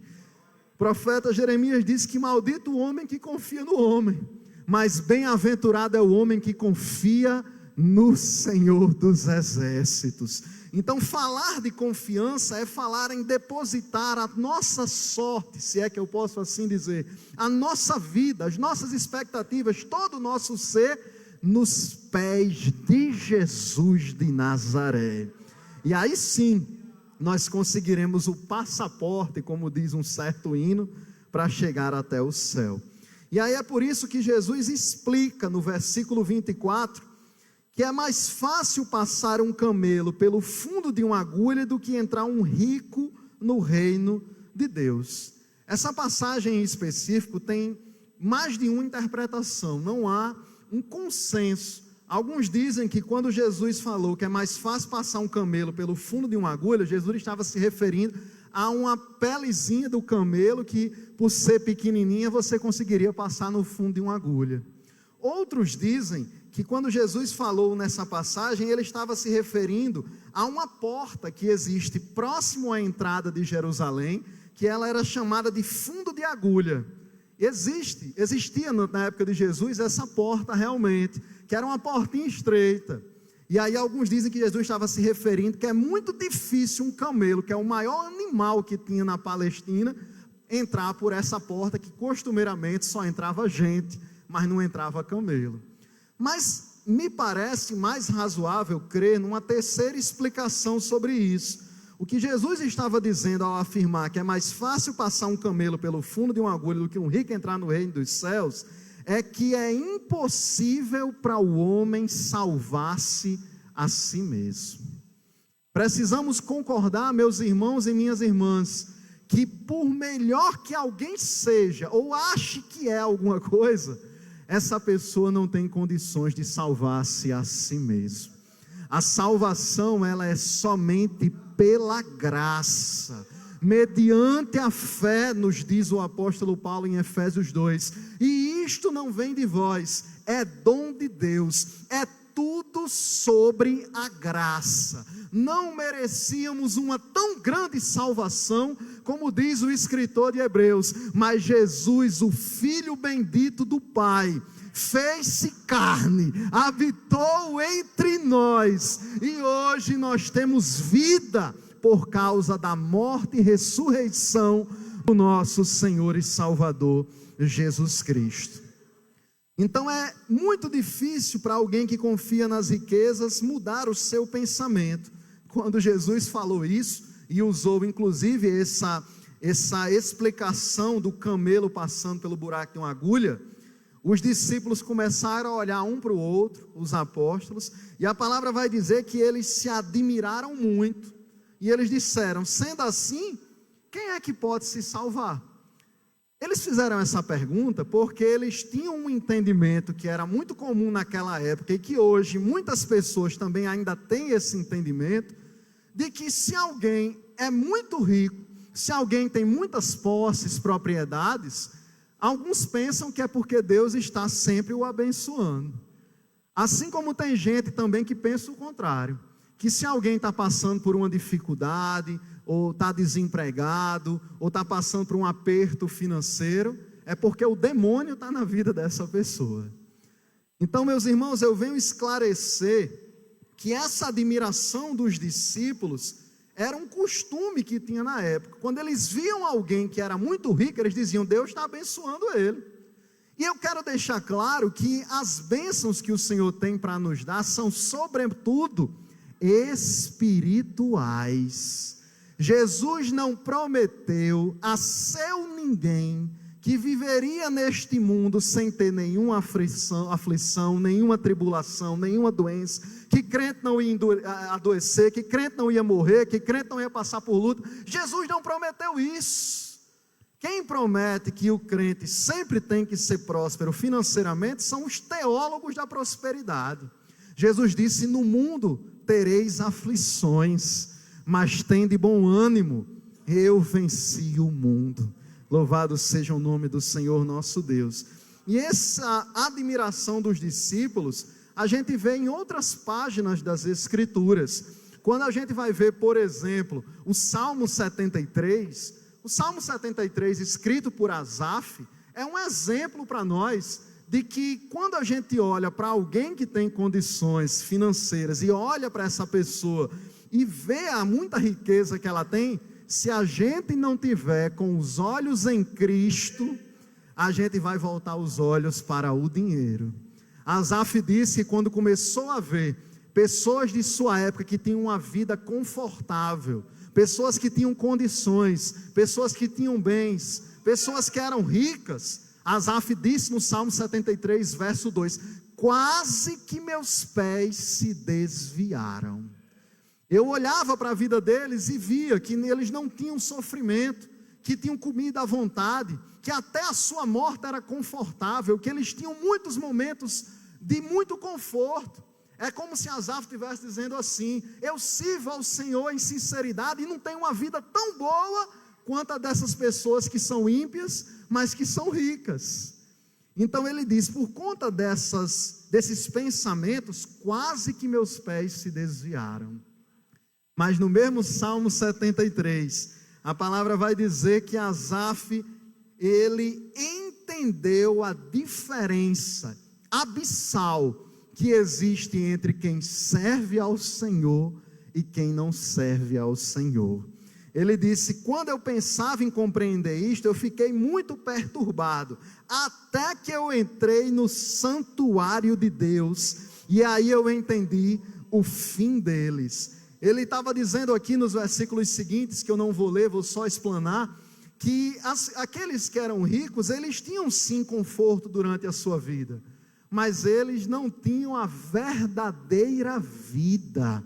O profeta Jeremias diz que maldito o homem que confia no homem, mas bem-aventurado é o homem que confia no Senhor dos exércitos. Então, falar de confiança é falar em depositar a nossa sorte, se é que eu posso assim dizer, a nossa vida, as nossas expectativas, todo o nosso ser, nos pés de Jesus de Nazaré. E aí sim, nós conseguiremos o passaporte, como diz um certo hino, para chegar até o céu. E aí é por isso que Jesus explica no versículo 24, que é mais fácil passar um camelo pelo fundo de uma agulha do que entrar um rico no reino de Deus. Essa passagem em específico tem mais de uma interpretação, não há um consenso. Alguns dizem que quando Jesus falou que é mais fácil passar um camelo pelo fundo de uma agulha, Jesus estava se referindo a uma pelezinha do camelo que, por ser pequenininha, você conseguiria passar no fundo de uma agulha. Outros dizem que quando Jesus falou nessa passagem, ele estava se referindo a uma porta que existe próximo à entrada de Jerusalém, que ela era chamada de fundo de agulha. Existia na época de Jesus essa porta realmente, que era uma portinha estreita. E aí alguns dizem que Jesus estava se referindo que é muito difícil um camelo, que é o maior animal que tinha na Palestina, entrar por essa porta que costumeiramente só entrava gente, mas não entrava camelo. Mas me parece mais razoável crer numa terceira explicação sobre isso. O que Jesus estava dizendo ao afirmar que é mais fácil passar um camelo pelo fundo de uma agulha do que um rico entrar no reino dos céus, é que é impossível para o homem salvar-se a si mesmo. Precisamos concordar, meus irmãos e minhas irmãs, que por melhor que alguém seja, ou ache que é alguma coisa, essa pessoa não tem condições de salvar-se a si mesmo. A salvação, ela é somente pela graça, mediante a fé, nos diz o apóstolo Paulo em Efésios 2, e isto não vem de vós, é dom de Deus, é tudo sobre a graça. Não merecíamos uma tão grande salvação, como diz o escritor de Hebreus, mas Jesus, o Filho bendito do Pai, fez-se carne, habitou entre nós, e hoje nós temos vida por causa da morte e ressurreição do nosso Senhor e Salvador Jesus Cristo. Então é muito difícil para alguém que confia nas riquezas mudar o seu pensamento. Quando Jesus falou isso e usou inclusive essa explicação do camelo passando pelo buraco de uma agulha, os discípulos começaram a olhar um para o outro, os apóstolos, e a palavra vai dizer que eles se admiraram muito, e eles disseram: sendo assim, quem é que pode se salvar? Eles fizeram essa pergunta porque eles tinham um entendimento que era muito comum naquela época, e que hoje muitas pessoas também ainda têm esse entendimento, de que se alguém é muito rico, se alguém tem muitas posses, propriedades, alguns pensam que é porque Deus está sempre o abençoando. Assim como tem gente também que pensa o contrário, que se alguém está passando por uma dificuldade, ou está desempregado, ou está passando por um aperto financeiro, é porque o demônio está na vida dessa pessoa. Então, meus irmãos, eu venho esclarecer que essa admiração dos discípulos era um costume que tinha na época. Quando eles viam alguém que era muito rico, eles diziam: Deus está abençoando ele. E eu quero deixar claro que as bênçãos que o Senhor tem para nos dar são sobretudo espirituais. Jesus não prometeu a seu ninguém que viveria neste mundo sem ter nenhuma aflição, nenhuma tribulação, nenhuma doença, que crente não ia adoecer, que crente não ia morrer, que crente não ia passar por luta. Jesus não prometeu isso. Quem promete que o crente sempre tem que ser próspero financeiramente são os teólogos da prosperidade. Jesus disse: no mundo tereis aflições, mas tende bom ânimo, eu venci o mundo. Louvado seja o nome do Senhor nosso Deus. E essa admiração dos discípulos a gente vê em outras páginas das Escrituras. Quando a gente vai ver, por exemplo, o Salmo 73, o Salmo 73 escrito por Asaf, é um exemplo para nós de que quando a gente olha para alguém que tem condições financeiras e olha para essa pessoa e vê a muita riqueza que ela tem, se a gente não tiver com os olhos em Cristo, a gente vai voltar os olhos para o dinheiro. Asaf disse que quando começou a ver pessoas de sua época que tinham uma vida confortável, pessoas que tinham condições, pessoas que tinham bens, pessoas que eram ricas, Asaf disse no Salmo 73, verso 2, quase que meus pés se desviaram. Eu olhava para a vida deles e via que eles não tinham sofrimento, que tinham comida à vontade, que até a sua morte era confortável, que eles tinham muitos momentos de muito conforto. É como se Asaf estivesse dizendo assim: eu sirvo ao Senhor em sinceridade e não tenho uma vida tão boa quanto a dessas pessoas que são ímpias, mas que são ricas. Então ele diz: por conta desses pensamentos, quase que meus pés se desviaram. Mas no mesmo Salmo 73, a palavra vai dizer que Asaf, ele entendeu a diferença abissal que existe entre quem serve ao Senhor e quem não serve ao Senhor. Ele disse: quando eu pensava em compreender isto, eu fiquei muito perturbado, até que eu entrei no santuário de Deus, e aí eu entendi o fim deles. Ele estava dizendo aqui nos versículos seguintes, que eu não vou ler, vou só explanar, que aqueles que eram ricos, eles tinham sim conforto durante a sua vida, mas eles não tinham a verdadeira vida.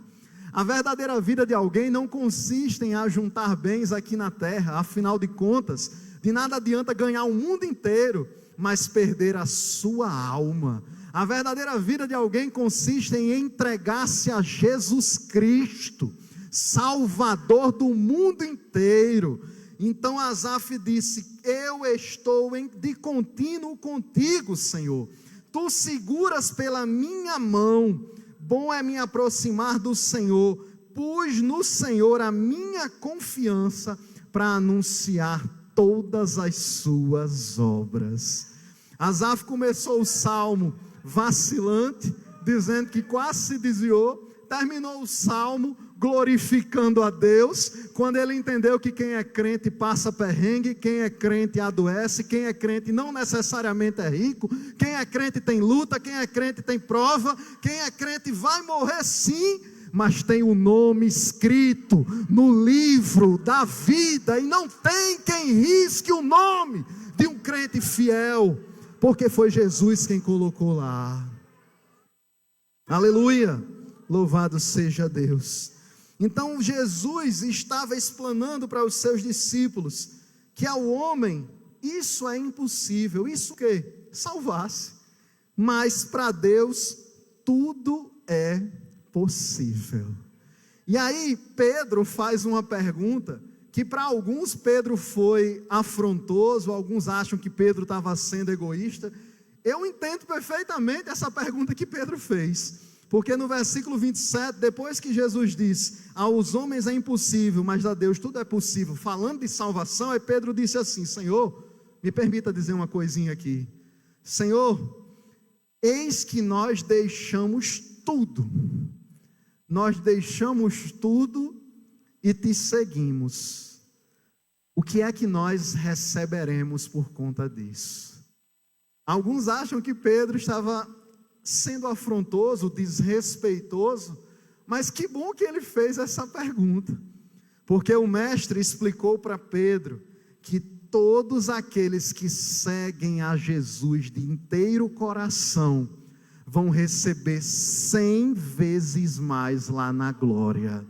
A verdadeira vida de alguém não consiste em ajuntar bens aqui na terra. Afinal de contas, de nada adianta ganhar o mundo inteiro, mas perder a sua alma. A verdadeira vida de alguém consiste em entregar-se a Jesus Cristo, Salvador do mundo inteiro. Então Asaf disse: eu estou de contínuo contigo, Senhor. Tu seguras pela minha mão. Bom é me aproximar do Senhor. Pus no Senhor a minha confiança para anunciar todas as suas obras. Asaf começou o salmo vacilante, dizendo que quase se desviou, terminou o salmo glorificando a Deus, quando ele entendeu que quem é crente passa perrengue, quem é crente adoece, quem é crente não necessariamente é rico, quem é crente tem luta, quem é crente tem prova, quem é crente vai morrer sim, mas tem o nome escrito no livro da vida, e não tem quem risque o nome de um crente fiel, porque foi Jesus quem colocou lá. Aleluia, louvado seja Deus. Então Jesus estava explanando para os seus discípulos que ao homem isso é impossível. Isso o quê? Salvar-se. Mas para Deus tudo é possível. E aí Pedro faz uma pergunta que para alguns Pedro foi afrontoso, alguns acham que Pedro estava sendo egoísta. Eu entendo perfeitamente essa pergunta que Pedro fez. Porque no versículo 27, depois que Jesus diz, aos homens é impossível, mas a Deus tudo é possível, falando de salvação, aí Pedro disse assim, Senhor, me permita dizer uma coisinha aqui, Senhor, eis que nós deixamos tudo e te seguimos, o que é que nós receberemos por conta disso? Alguns acham que Pedro estava sendo afrontoso, desrespeitoso, mas que bom que ele fez essa pergunta, porque o mestre explicou para Pedro que todos aqueles que seguem a Jesus de inteiro coração vão receber 100 vezes mais lá na glória.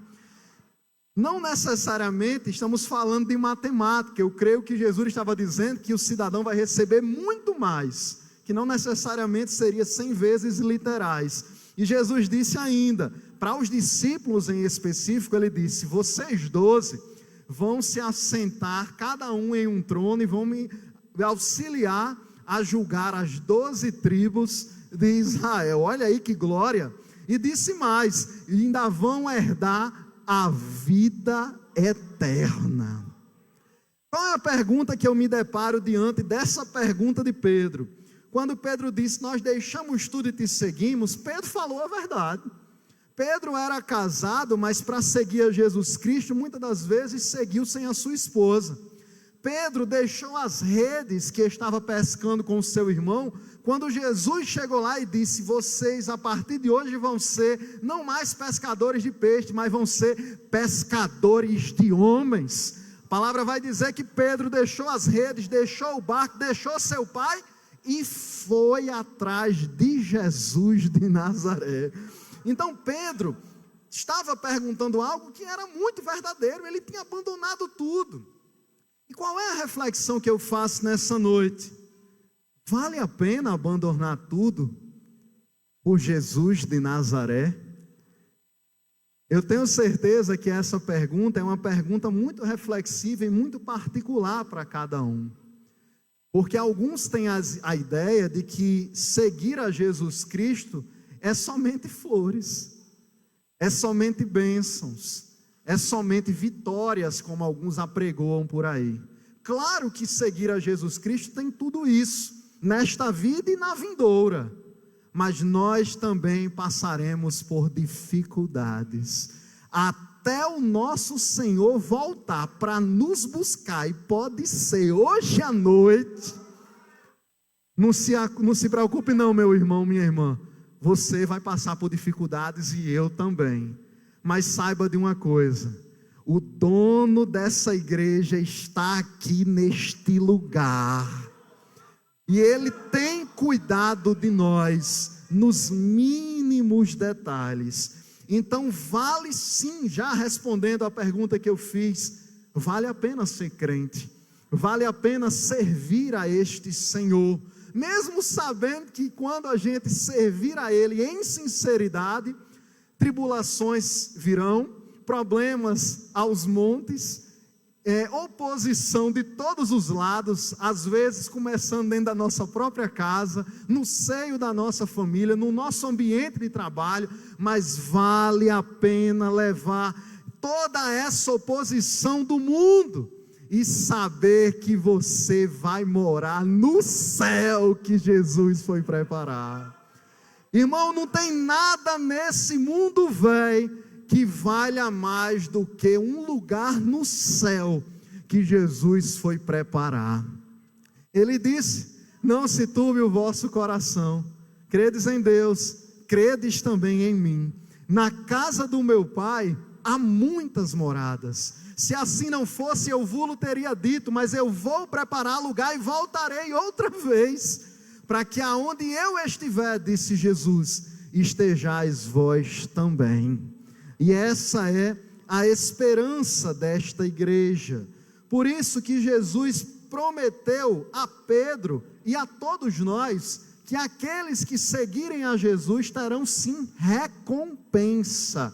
Não necessariamente estamos falando de matemática, eu creio que Jesus estava dizendo que o cidadão vai receber muito mais, que não necessariamente seria 100 vezes literais. E Jesus disse ainda, para os discípulos em específico, ele disse, vocês 12 vão se assentar, cada um em um trono, e vão me auxiliar a julgar as 12 tribos de Israel. Olha aí que glória! E disse mais, e ainda vão herdar a vida eterna. Qual é a pergunta que eu me deparo diante dessa pergunta de Pedro? Quando Pedro disse, nós deixamos tudo e te seguimos, Pedro falou a verdade. Pedro era casado, mas para seguir a Jesus Cristo, muitas das vezes seguiu sem a sua esposa. Pedro deixou as redes que estava pescando com o seu irmão, quando Jesus chegou lá e disse, vocês a partir de hoje vão ser, não mais pescadores de peixe, mas vão ser pescadores de homens. A palavra vai dizer que Pedro deixou as redes, deixou o barco, deixou seu pai, e foi atrás de Jesus de Nazaré. Então Pedro estava perguntando algo que era muito verdadeiro, ele tinha abandonado tudo. E qual é a reflexão que eu faço nessa noite? Vale a pena abandonar tudo por Jesus de Nazaré? Eu tenho certeza que essa pergunta é uma pergunta muito reflexiva e muito particular para cada um. Porque alguns têm a ideia de que seguir a Jesus Cristo é somente flores, é somente bênçãos, é somente vitórias, como alguns apregoam por aí. Claro que seguir a Jesus Cristo tem tudo isso, nesta vida e na vindoura, mas nós também passaremos por dificuldades, até o nosso Senhor voltar para nos buscar, e pode ser hoje à noite. Não se preocupe não, meu irmão, minha irmã, você vai passar por dificuldades e eu também, mas saiba de uma coisa, o dono dessa igreja está aqui neste lugar, e ele tem cuidado de nós, nos mínimos detalhes. Então vale sim, já respondendo a pergunta que eu fiz, vale a pena ser crente, vale a pena servir a este Senhor, mesmo sabendo que quando a gente servir a Ele em sinceridade, tribulações virão, problemas aos montes, oposição de todos os lados, às vezes começando dentro da nossa própria casa, no seio da nossa família, no nosso ambiente de trabalho, mas vale a pena levar toda essa oposição do mundo e saber que você vai morar no céu que Jesus foi preparar. Irmão, não tem nada nesse mundo velho que valha mais do que um lugar no céu que Jesus foi preparar. Ele disse: não se turbe o vosso coração, credes em Deus, credes também em mim. Na casa do meu Pai há muitas moradas. Se assim não fosse, eu vos teria dito, mas eu vou preparar lugar e voltarei outra vez, para que aonde eu estiver, disse Jesus, estejais vós também. E essa é a esperança desta igreja. Por isso que Jesus prometeu a Pedro e a todos nós, que aqueles que seguirem a Jesus terão sim recompensa,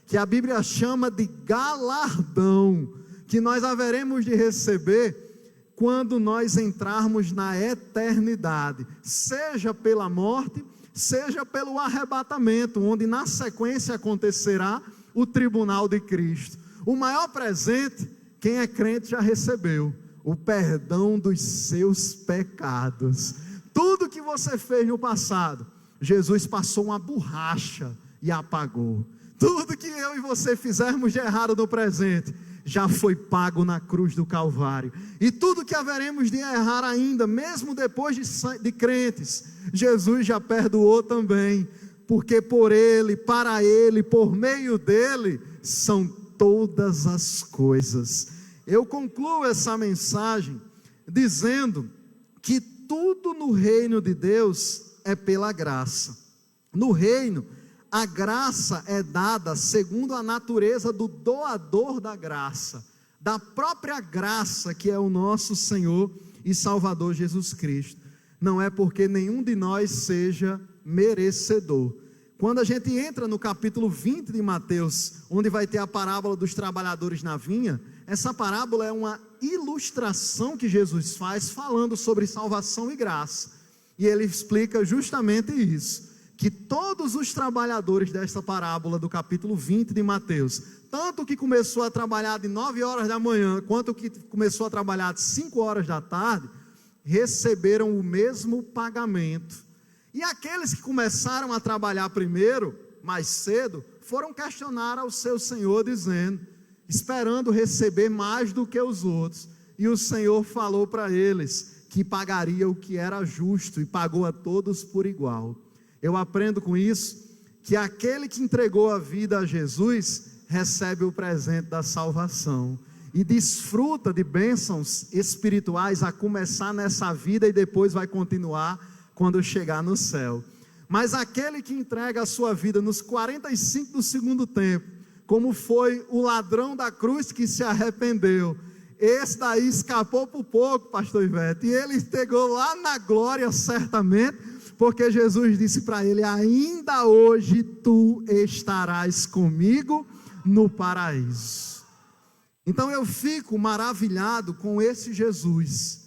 que a Bíblia chama de galardão, que nós haveremos de receber quando nós entrarmos na eternidade, seja pela morte, seja pelo arrebatamento, onde na sequência acontecerá o tribunal de Cristo. O maior presente, quem é crente já recebeu: o perdão dos seus pecados. Tudo que você fez no passado, Jesus passou uma borracha e apagou. Tudo que eu e você fizermos de errado no presente, já foi pago na cruz do Calvário. E tudo que haveremos de errar ainda, mesmo depois de crentes, Jesus já perdoou também, porque por Ele, para Ele, por meio dEle, são todas as coisas. Eu concluo essa mensagem dizendo que tudo no reino de Deus é pela graça. No reino, a graça é dada segundo a natureza do doador da graça, da própria graça que é o nosso Senhor e Salvador Jesus Cristo. Não é porque nenhum de nós seja merecedor. Quando a gente entra no capítulo 20 de Mateus, onde vai ter a parábola dos trabalhadores na vinha, essa parábola é uma ilustração que Jesus faz falando sobre salvação e graça. E ele explica justamente isso, que todos os trabalhadores desta parábola do capítulo 20 de Mateus, tanto o que começou a trabalhar de 9 horas da manhã, quanto o que começou a trabalhar de 5 horas da tarde, receberam o mesmo pagamento. E aqueles que começaram a trabalhar primeiro, mais cedo, foram questionar ao seu Senhor, dizendo, esperando receber mais do que os outros. E o Senhor falou para eles que pagaria o que era justo, e pagou a todos por igual. Eu aprendo com isso, que aquele que entregou a vida a Jesus, recebe o presente da salvação, e desfruta de bênçãos espirituais, a começar nessa vida, e depois vai continuar quando chegar no céu. Mas aquele que entrega a sua vida nos 45 do segundo tempo, como foi o ladrão da cruz que se arrependeu, esse daí escapou por pouco, pastor Ivete, e ele chegou lá na glória certamente, porque Jesus disse para ele, ainda hoje tu estarás comigo no paraíso. Então eu fico maravilhado com esse Jesus,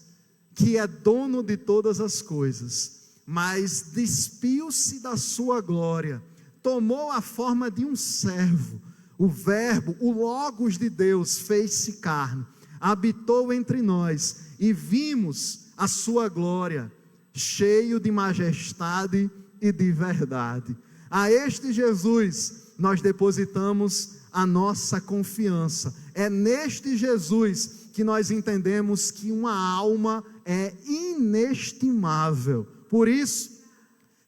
que é dono de todas as coisas, mas despiu-se da sua glória, tomou a forma de um servo, o verbo, o Logos de Deus, fez-se carne, habitou entre nós, e vimos a sua glória, cheio de majestade e de verdade. A este Jesus nós depositamos a nossa confiança. É neste Jesus que nós entendemos que uma alma é inestimável. Por isso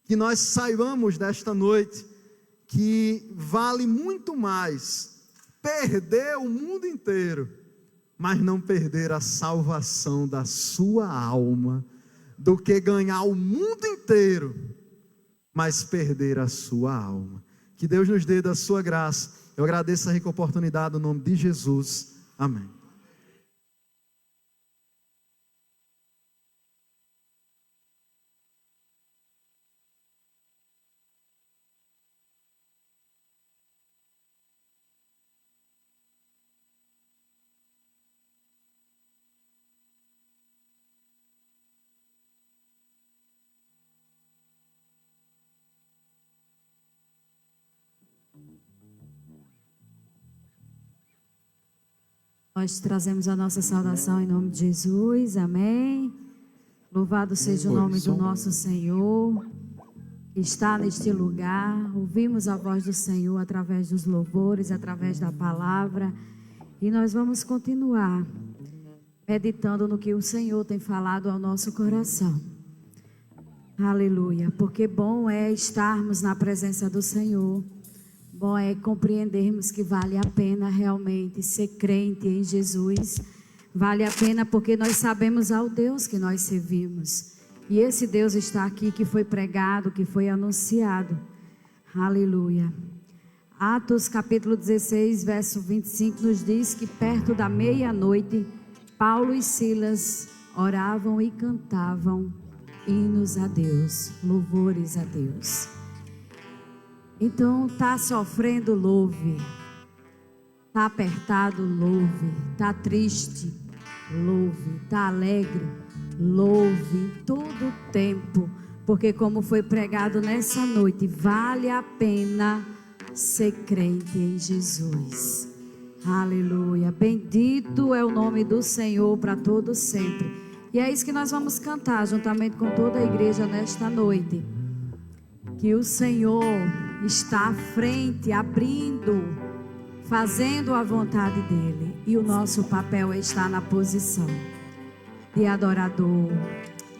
que nós saibamos desta noite que vale muito mais perder o mundo inteiro, mas não perder a salvação da sua alma, do que ganhar o mundo inteiro, mas perder a sua alma. Que Deus nos dê da sua graça. Eu agradeço a rica oportunidade no nome de Jesus. Amém. Nós trazemos a nossa saudação em nome de Jesus, amém. Louvado seja o nome do nosso Senhor, que está neste lugar. Ouvimos a voz do Senhor através dos louvores, através da palavra. E nós vamos continuar meditando no que o Senhor tem falado ao nosso coração. Aleluia, porque bom é estarmos na presença do Senhor. Bom é compreendermos que vale a pena realmente ser crente em Jesus. Vale a pena porque nós sabemos ao Deus que nós servimos. E esse Deus está aqui, que foi pregado, que foi anunciado. Aleluia. Atos capítulo 16, verso 25 nos diz que perto da meia-noite, Paulo e Silas oravam e cantavam hinos a Deus, louvores a Deus. Então, está sofrendo, louve. Está apertado, louve. Está triste, louve. Está alegre, louve. Todo o tempo. Porque como foi pregado nessa noite, vale a pena ser crente em Jesus. Aleluia. Bendito é o nome do Senhor para todo sempre. E é isso que nós vamos cantar juntamente com toda a igreja nesta noite. Que o Senhor está à frente, abrindo, fazendo a vontade dEle. E o nosso papel é estar na posição de adorador.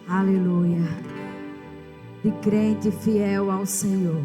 Aleluia. De crente fiel ao Senhor.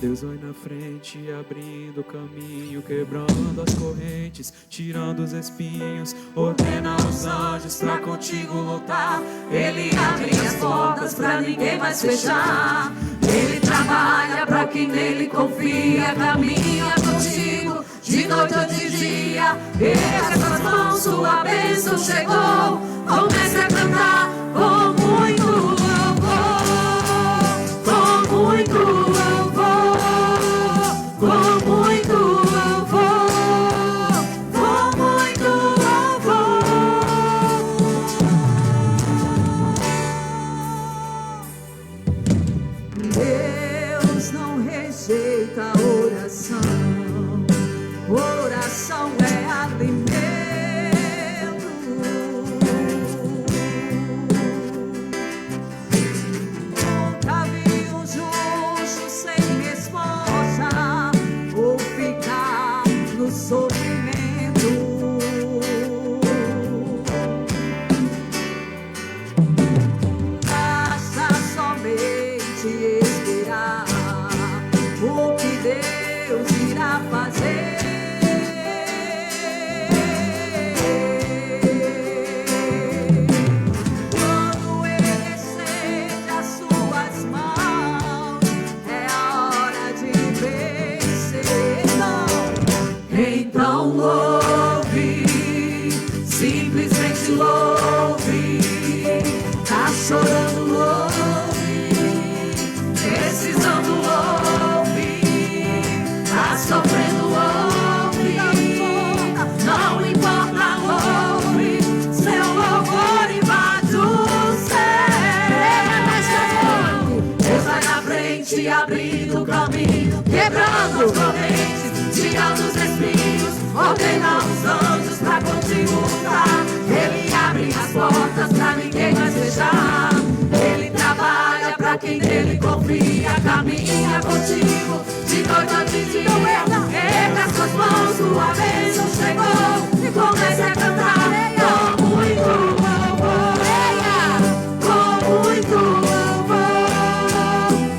Deus vai na frente, abrindo o caminho, quebrando as correntes, tirando os espinhos, ordena os anjos pra contigo lutar. Ele abre as portas pra ninguém mais fechar. Ele trabalha pra quem nele confia, caminha contigo de noite ou de dia. Erga suas mãos, sua bênção chegou. Comece a cantar com muito louvor, com muito louvor. Com muito louvor, com muito louvor. Deus não rejeita a oração. Oração é alimento. Nunca vi um justo sem resposta ou ficar no sofrimento. Basta somente esperar o que Deus irá fazer. Quando Ele estende as suas mãos, é a hora de vencer. Então louve, simplesmente louve. Tá chorando, louve. Precisando, louve. Tá sofrendo, louve. Não importa, louve. Seu louvor invade o céu. Deus vai na frente, abrindo o caminho, quebrando as correntes, tirando os espinhos, ordena os anjos pra contigo lutar. Ele abre as portas pra ninguém mais fechar. Ele trabalha pra quem nele confia, caminha contigo de noite ou de dia. Erga suas mãos, sua bênção chegou. E comece a cantar com muito louvor, com muito louvor,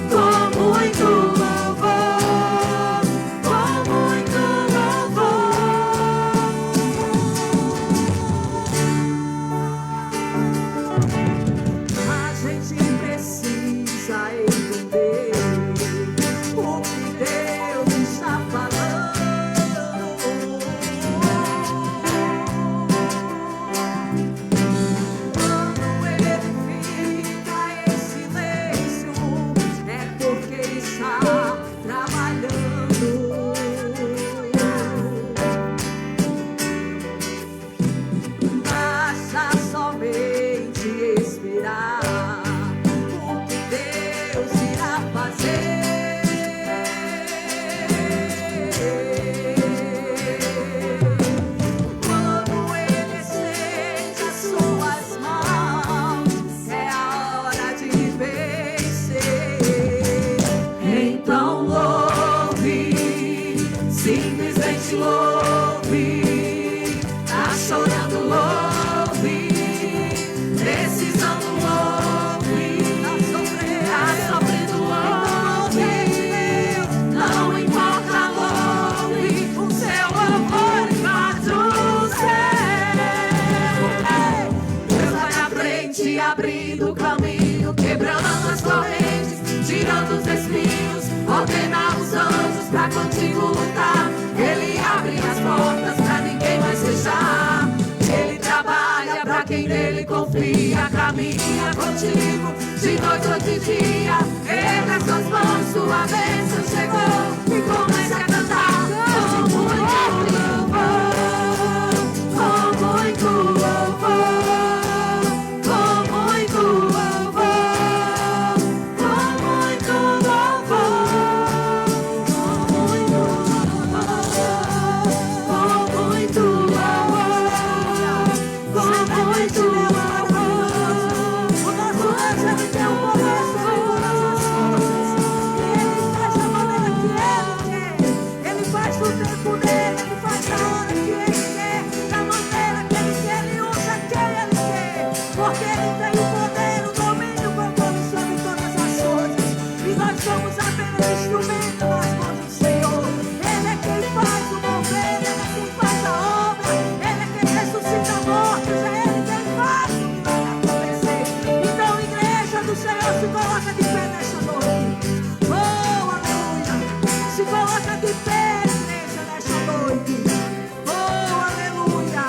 com muito louvor, com muito louvor. triste, louve. Tá chorando, louve. Precisando, louve. Tá sofrendo, louve. Não importa, louve. O seu louvor invade o céu. Deus vai na frente, abrindo o caminho, quebrando as correntes, tirando os espinhos, ordena os anjos pra contigo lutar. Ele abre as portas pra ninguém mais fechar. Ele trabalha pra quem nele confia, caminha contigo de noite ou de dia. Erga suas mãos, sua bênção chegou e comece a cantar com muito louvor, com muito louvor, com muito louvor, com muito louvor, com muito louvor, com muito louvor, com muito louvor. O nosso Deus, ele tem um poder sobre todas as coisas. E ele faz da maneira que ele quer. Ele faz no tempo dele, ele faz da hora que ele quer, da maneira que ele quer, ele usa quem ele quer. Porque ele tem o poder, o domínio, o controle sobre todas as coisas. E nós somos apenas instrumentos nas mãos do Senhor. Ele é quem faz o mover, ele é quem faz a obra, ele é quem ressuscita mortos, é ele quem faz o milagre acontecer. Então, igreja do Senhor, se coloca de pé nesta noite. Oh, aleluia! Se coloca de pé, igreja, nesta noite. Oh, aleluia!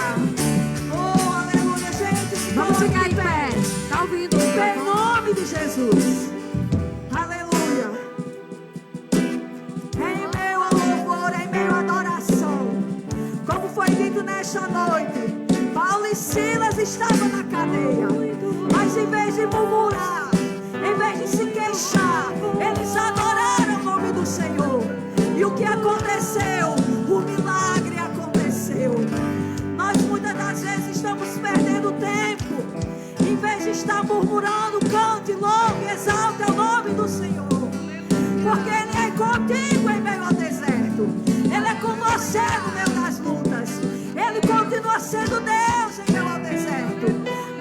Oh, aleluia, gente, se Vamos coloca ficar de em pé. Tá ouvindo? Em nome de Jesus. Aleluia. Em meio ao louvor, em meio à adoração. Como foi dito nesta noite, Paulo e Silas estavam na cadeia. Mas em vez de murmurar, em vez de se queixar, eles adoraram o nome do Senhor. E o que aconteceu? O milagre aconteceu. Nós muitas das vezes estamos perdendo tempo. Em vez de estar murmurando, cante, louve, exalte o nome do Senhor. Porque Ele é contigo em meio ao deserto. Ele é com você no meio das lutas. Ele continua sendo Deus em meio ao deserto.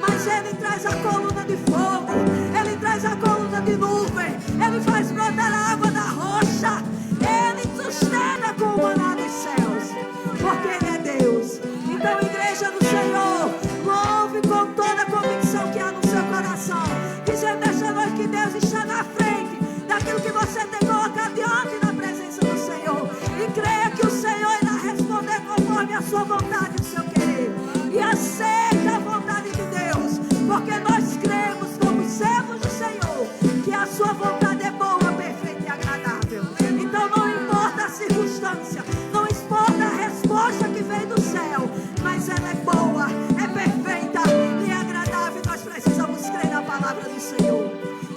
Mas Ele traz a coluna de fogo. Ele traz a coluna de nuvem. Ele faz brotar a água da rocha. Ele sustenta com o maná dos céus. Porque Ele é Deus. Então, igreja do Senhor, louve com toda a convicção que há no seu coração. Dizendo nesta noite que Deus está na frente daquilo que você tem colocado diante da presença do Senhor. E creia que o Senhor irá responder conforme a sua vontade e o seu querer. E aceita a vontade de Deus. Porque nós cremos como servos do Senhor que a sua vontade é boa, perfeita e agradável. Então não importa a circunstância, não importa a resposta que vem do céu, mas ela é boa, é perfeita e é agradável. Nós precisamos crer na palavra do Senhor.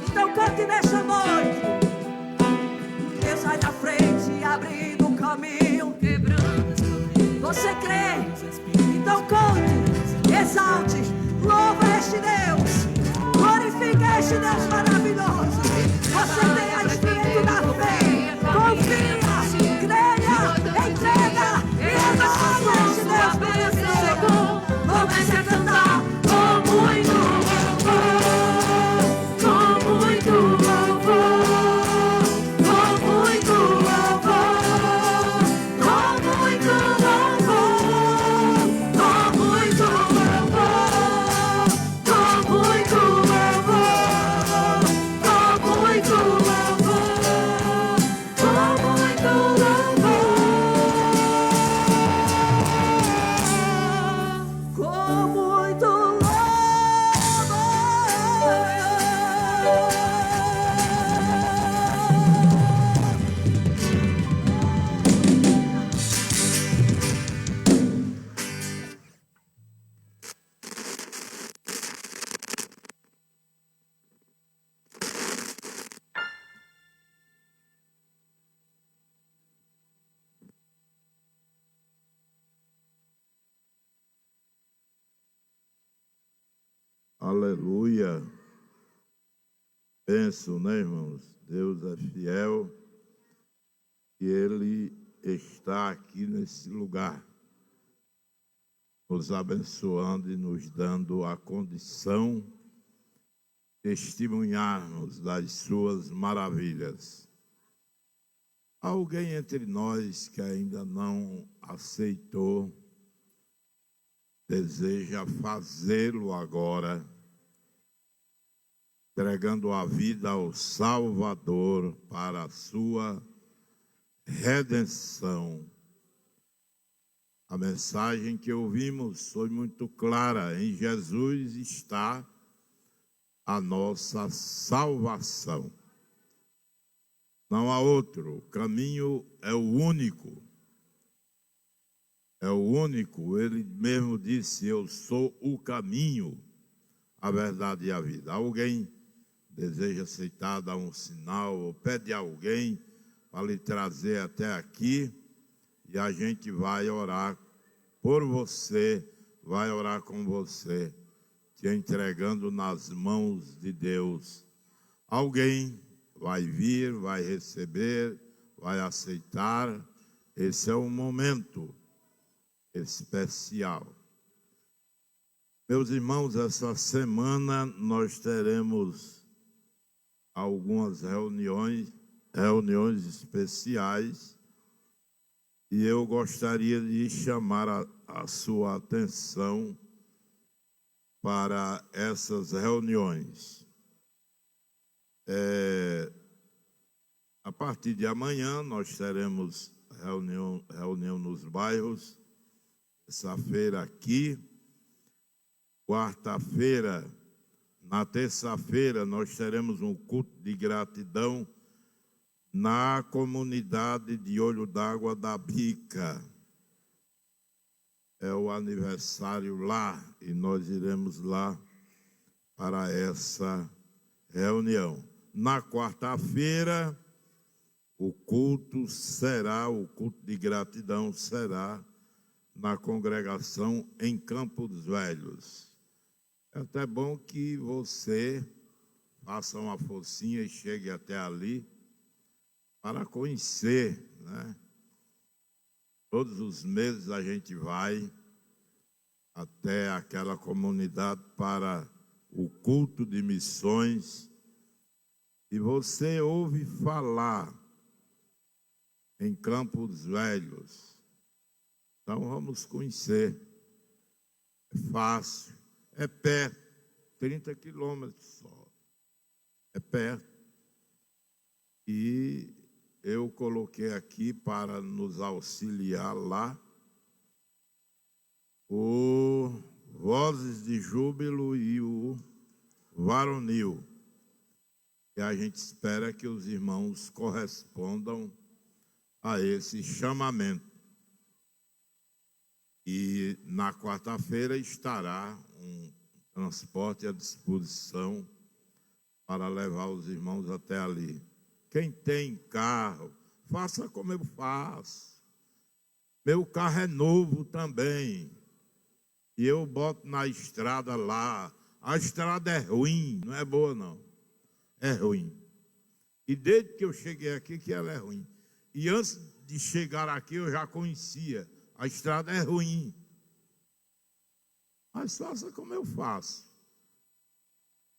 Então cante nesta noite. Deus vai na frente, abrindo o caminho, quebrando as correntes. Você crê? Então cante, exalte, louva este Deus, glorifica este Deus maravilhoso. Você tem a espírito da fé, confia, creia, entrega e exalte este Deus maravilhoso. Comece a cantar com muito louvor, com muito louvor, com muito louvor, com muito louvor, com muito louvor, com muito louvor, com muito louvor, com muito louvor, com muito Aleluia. Penso, né, irmãos? Deus é fiel e Ele está aqui nesse lugar, nos abençoando e nos dando a condição de testemunharmos das suas maravilhas. Há alguém entre nós que ainda não aceitou, deseja fazê-lo agora, entregando a vida ao Salvador para a sua redenção. A mensagem que ouvimos foi muito clara: em Jesus está a nossa salvação. Não há outro, o caminho é o único. É o único, ele mesmo disse: eu sou o caminho, a verdade e a vida. Alguém deseja aceitar, dar um sinal, ou pede a alguém para lhe trazer até aqui, e a gente vai orar por você, vai orar com você, te entregando nas mãos de Deus. Alguém vai vir, vai receber, vai aceitar. Esse é um momento especial. Meus irmãos, essa semana nós teremos algumas reuniões especiais, e eu gostaria de chamar a sua atenção para essas reuniões. A partir de amanhã nós teremos reunião nos bairros, terça-feira aqui, quarta-feira, na terça-feira nós teremos um culto de gratidão na comunidade de Olho d'Água da Bica. É o aniversário lá e nós iremos lá para essa reunião. Na quarta-feira, o culto de gratidão será na congregação em Campos Velhos. É até bom que você faça uma forcinha e chegue até ali para conhecer, né? Todos os meses a gente vai até aquela comunidade para o culto de missões, e você ouve falar em Campos Velhos. Então vamos conhecer. É fácil, é perto, 30 quilômetros só. É perto. E eu coloquei aqui para nos auxiliar lá o Vozes de Júbilo e o Varonil. E a gente espera que os irmãos correspondam a esse chamamento. E na quarta-feira estará um transporte à disposição para levar os irmãos até ali. Quem tem carro, faça como eu faço. Meu carro é novo também. E eu boto na estrada lá. A estrada é ruim, não é boa não. É ruim. E desde que eu cheguei aqui que ela é ruim. E antes de chegar aqui eu já conhecia. A estrada é ruim. Mas faça como eu faço.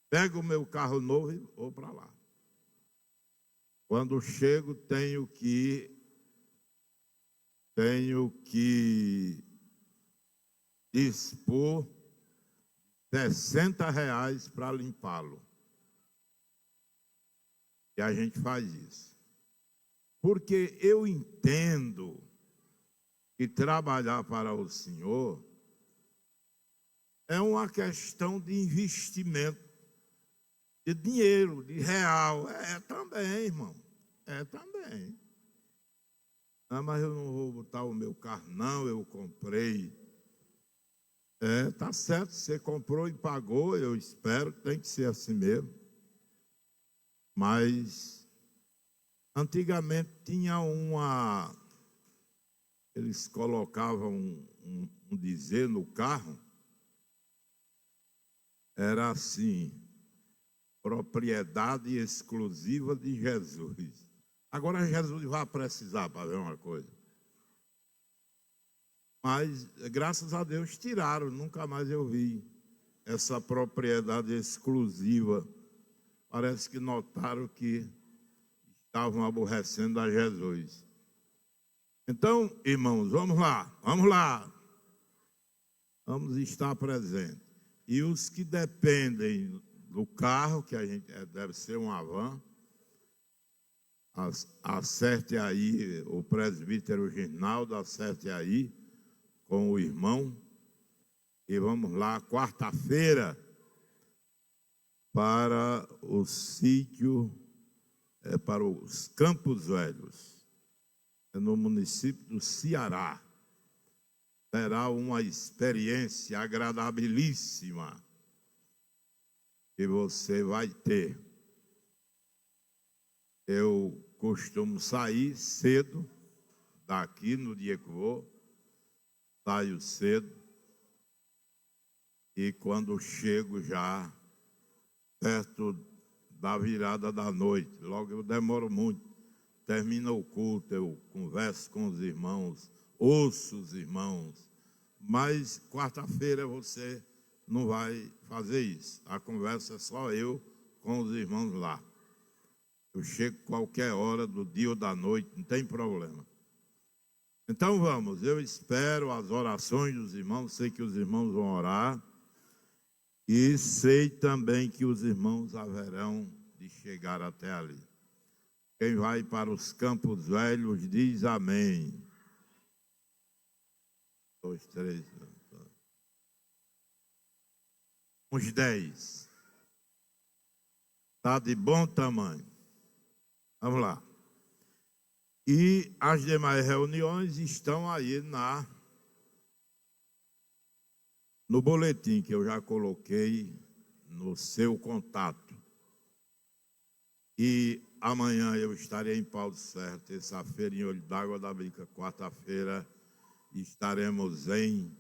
Pego o meu carro novo e vou para lá. Quando chego, tenho que dispor R$60 para limpá-lo. E a gente faz isso. Porque eu entendo que trabalhar para o Senhor é uma questão de investimento, de dinheiro, de real. É também, irmão. É também. Ah, mas eu não vou botar o meu carro, não, eu comprei. Tá certo, você comprou e pagou, eu espero que tem que ser assim mesmo. Mas, antigamente tinha eles colocavam um dizer no carro, era assim: propriedade exclusiva de Jesus. Agora Jesus vai precisar para ver uma coisa. Mas, graças a Deus, tiraram, nunca mais eu vi essa propriedade exclusiva. Parece que notaram que estavam aborrecendo a Jesus. Então, irmãos, vamos lá. Vamos estar presentes. E os que dependem do carro, que a gente deve ser uma van, acerte aí, o presbítero Ginaldo, acerte aí com o irmão. E vamos lá, quarta-feira, para o sítio, para os Campos Velhos, no município do Ceará. Será uma experiência agradabilíssima que você vai ter. Eu costumo sair cedo daqui no dia que vou, saio cedo, e quando chego já perto da virada da noite, logo eu demoro muito, termina o culto, eu converso com os irmãos, ouço os irmãos, mas quarta-feira você não vai fazer isso, a conversa é só eu com os irmãos lá. Eu chego qualquer hora do dia ou da noite, não tem problema. Então vamos, eu espero as orações dos irmãos, sei que os irmãos vão orar, e sei também que os irmãos haverão de chegar até ali. Quem vai para os Campos Velhos diz amém. 2, 3, uns 10. Está de bom tamanho. Vamos lá. E as demais reuniões estão aí no boletim que eu já coloquei no seu contato. E amanhã eu estarei em Pau do Serra, terça-feira em Olho d'Água da Bica, quarta-feira estaremos em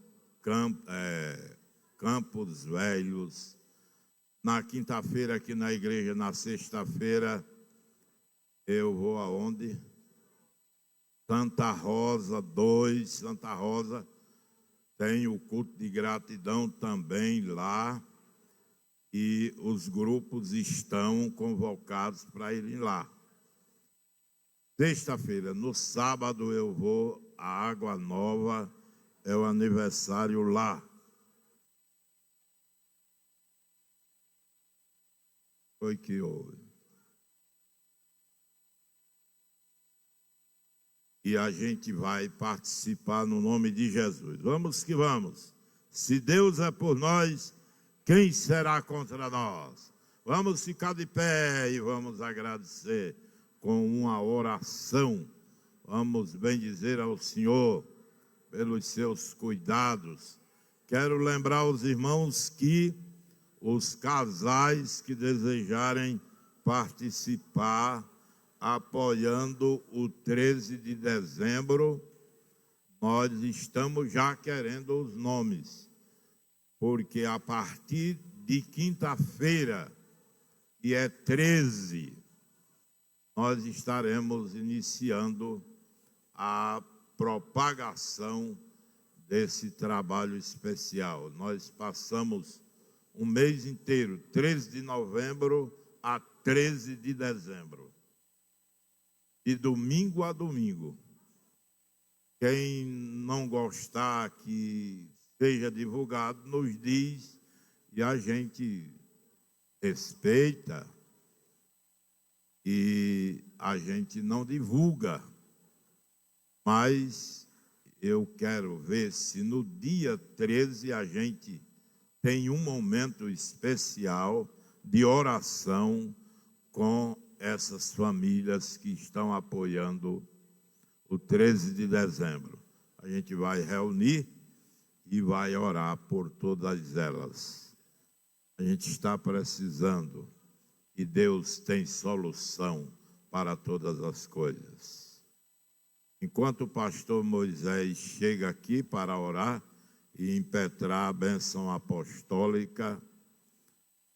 Campos Velhos, na quinta-feira aqui na igreja, na sexta-feira eu vou aonde? Santa Rosa 2, Santa Rosa, tem o culto de gratidão também lá, e os grupos estão convocados para irem lá. Sexta-feira, no sábado eu vou a Água Nova, é o aniversário lá. Foi que houve. E a gente vai participar no nome de Jesus. Vamos que vamos. Se Deus é por nós, quem será contra nós? Vamos ficar de pé e vamos agradecer com uma oração. Vamos bendizer ao Senhor pelos seus cuidados. Quero lembrar os irmãos que os casais que desejarem participar, apoiando o 13 de dezembro, nós estamos já querendo os nomes, porque a partir de quinta-feira, que é 13, nós estaremos iniciando a propagação desse trabalho especial. Nós passamos um mês inteiro, 13 de novembro a 13 de dezembro. De domingo a domingo. Quem não gostar que seja divulgado, nos diz e a gente respeita e a gente não divulga. Mas eu quero ver se no dia 13 a gente tem um momento especial de oração com essas famílias que estão apoiando o 13 de dezembro. A gente vai reunir e vai orar por todas elas. A gente está precisando e Deus tem solução para todas as coisas. Enquanto o pastor Moisés chega aqui para orar e impetrar a bênção apostólica,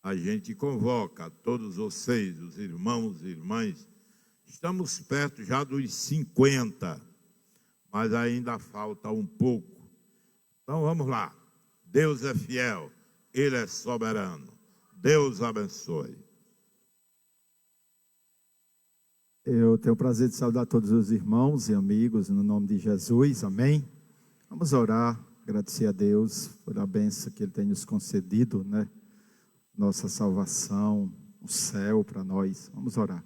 a gente convoca todos vocês, os irmãos e irmãs. Estamos perto já dos 50, mas ainda falta um pouco. Então vamos lá. Deus é fiel, Ele é soberano. Deus abençoe. Eu tenho o prazer de saudar todos os irmãos e amigos no nome de Jesus, amém? Vamos orar, agradecer a Deus por a bênção que Ele tem nos concedido, né? Nossa salvação, o céu para nós. Vamos orar.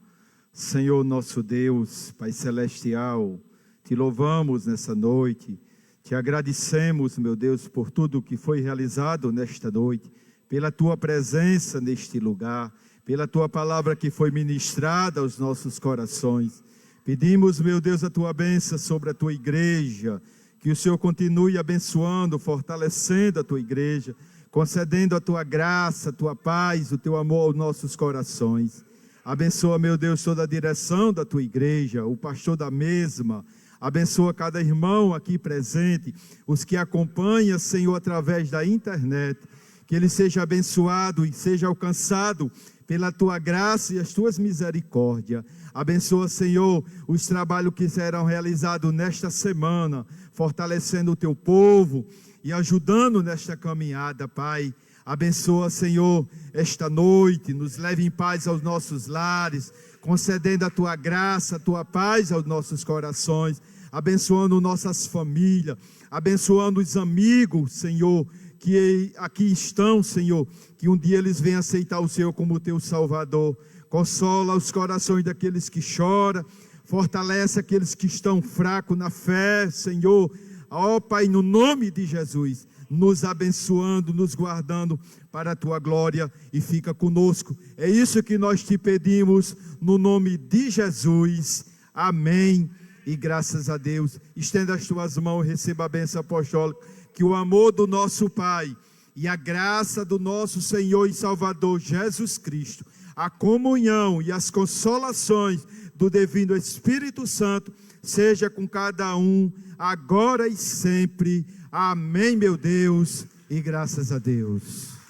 Senhor nosso Deus, Pai Celestial, te louvamos nessa noite, te agradecemos, meu Deus, por tudo que foi realizado nesta noite, pela Tua presença neste lugar, pela Tua palavra que foi ministrada aos nossos corações. Pedimos, meu Deus, a Tua bênção sobre a Tua igreja, que o Senhor continue abençoando, fortalecendo a Tua igreja, concedendo a Tua graça, a Tua paz, o Teu amor aos nossos corações. Abençoa, meu Deus, toda a direção da Tua igreja, o pastor da mesma. Abençoa cada irmão aqui presente, os que acompanham, Senhor, através da internet. Que ele seja abençoado e seja alcançado pela Tua graça e as Tuas misericórdias. Abençoa, Senhor, os trabalhos que serão realizados nesta semana, fortalecendo o Teu povo e ajudando nesta caminhada, Pai. Abençoa, Senhor, esta noite, nos leve em paz aos nossos lares, concedendo a Tua graça, a Tua paz aos nossos corações, abençoando nossas famílias, abençoando os amigos, Senhor, que aqui estão, Senhor, que um dia eles venham aceitar o Senhor como Teu Salvador. Consola os corações daqueles que choram, fortalece aqueles que estão fracos na fé, Senhor. Ó Pai, no nome de Jesus, nos abençoando, nos guardando para a Tua glória e fica conosco. É isso que nós te pedimos no nome de Jesus. Amém. E graças a Deus, estenda as Tuas mãos e receba a bênção apostólica. Que o amor do nosso Pai e a graça do nosso Senhor e Salvador Jesus Cristo, a comunhão e as consolações do divino Espírito Santo, seja com cada um, agora e sempre. Amém, meu Deus, e graças a Deus.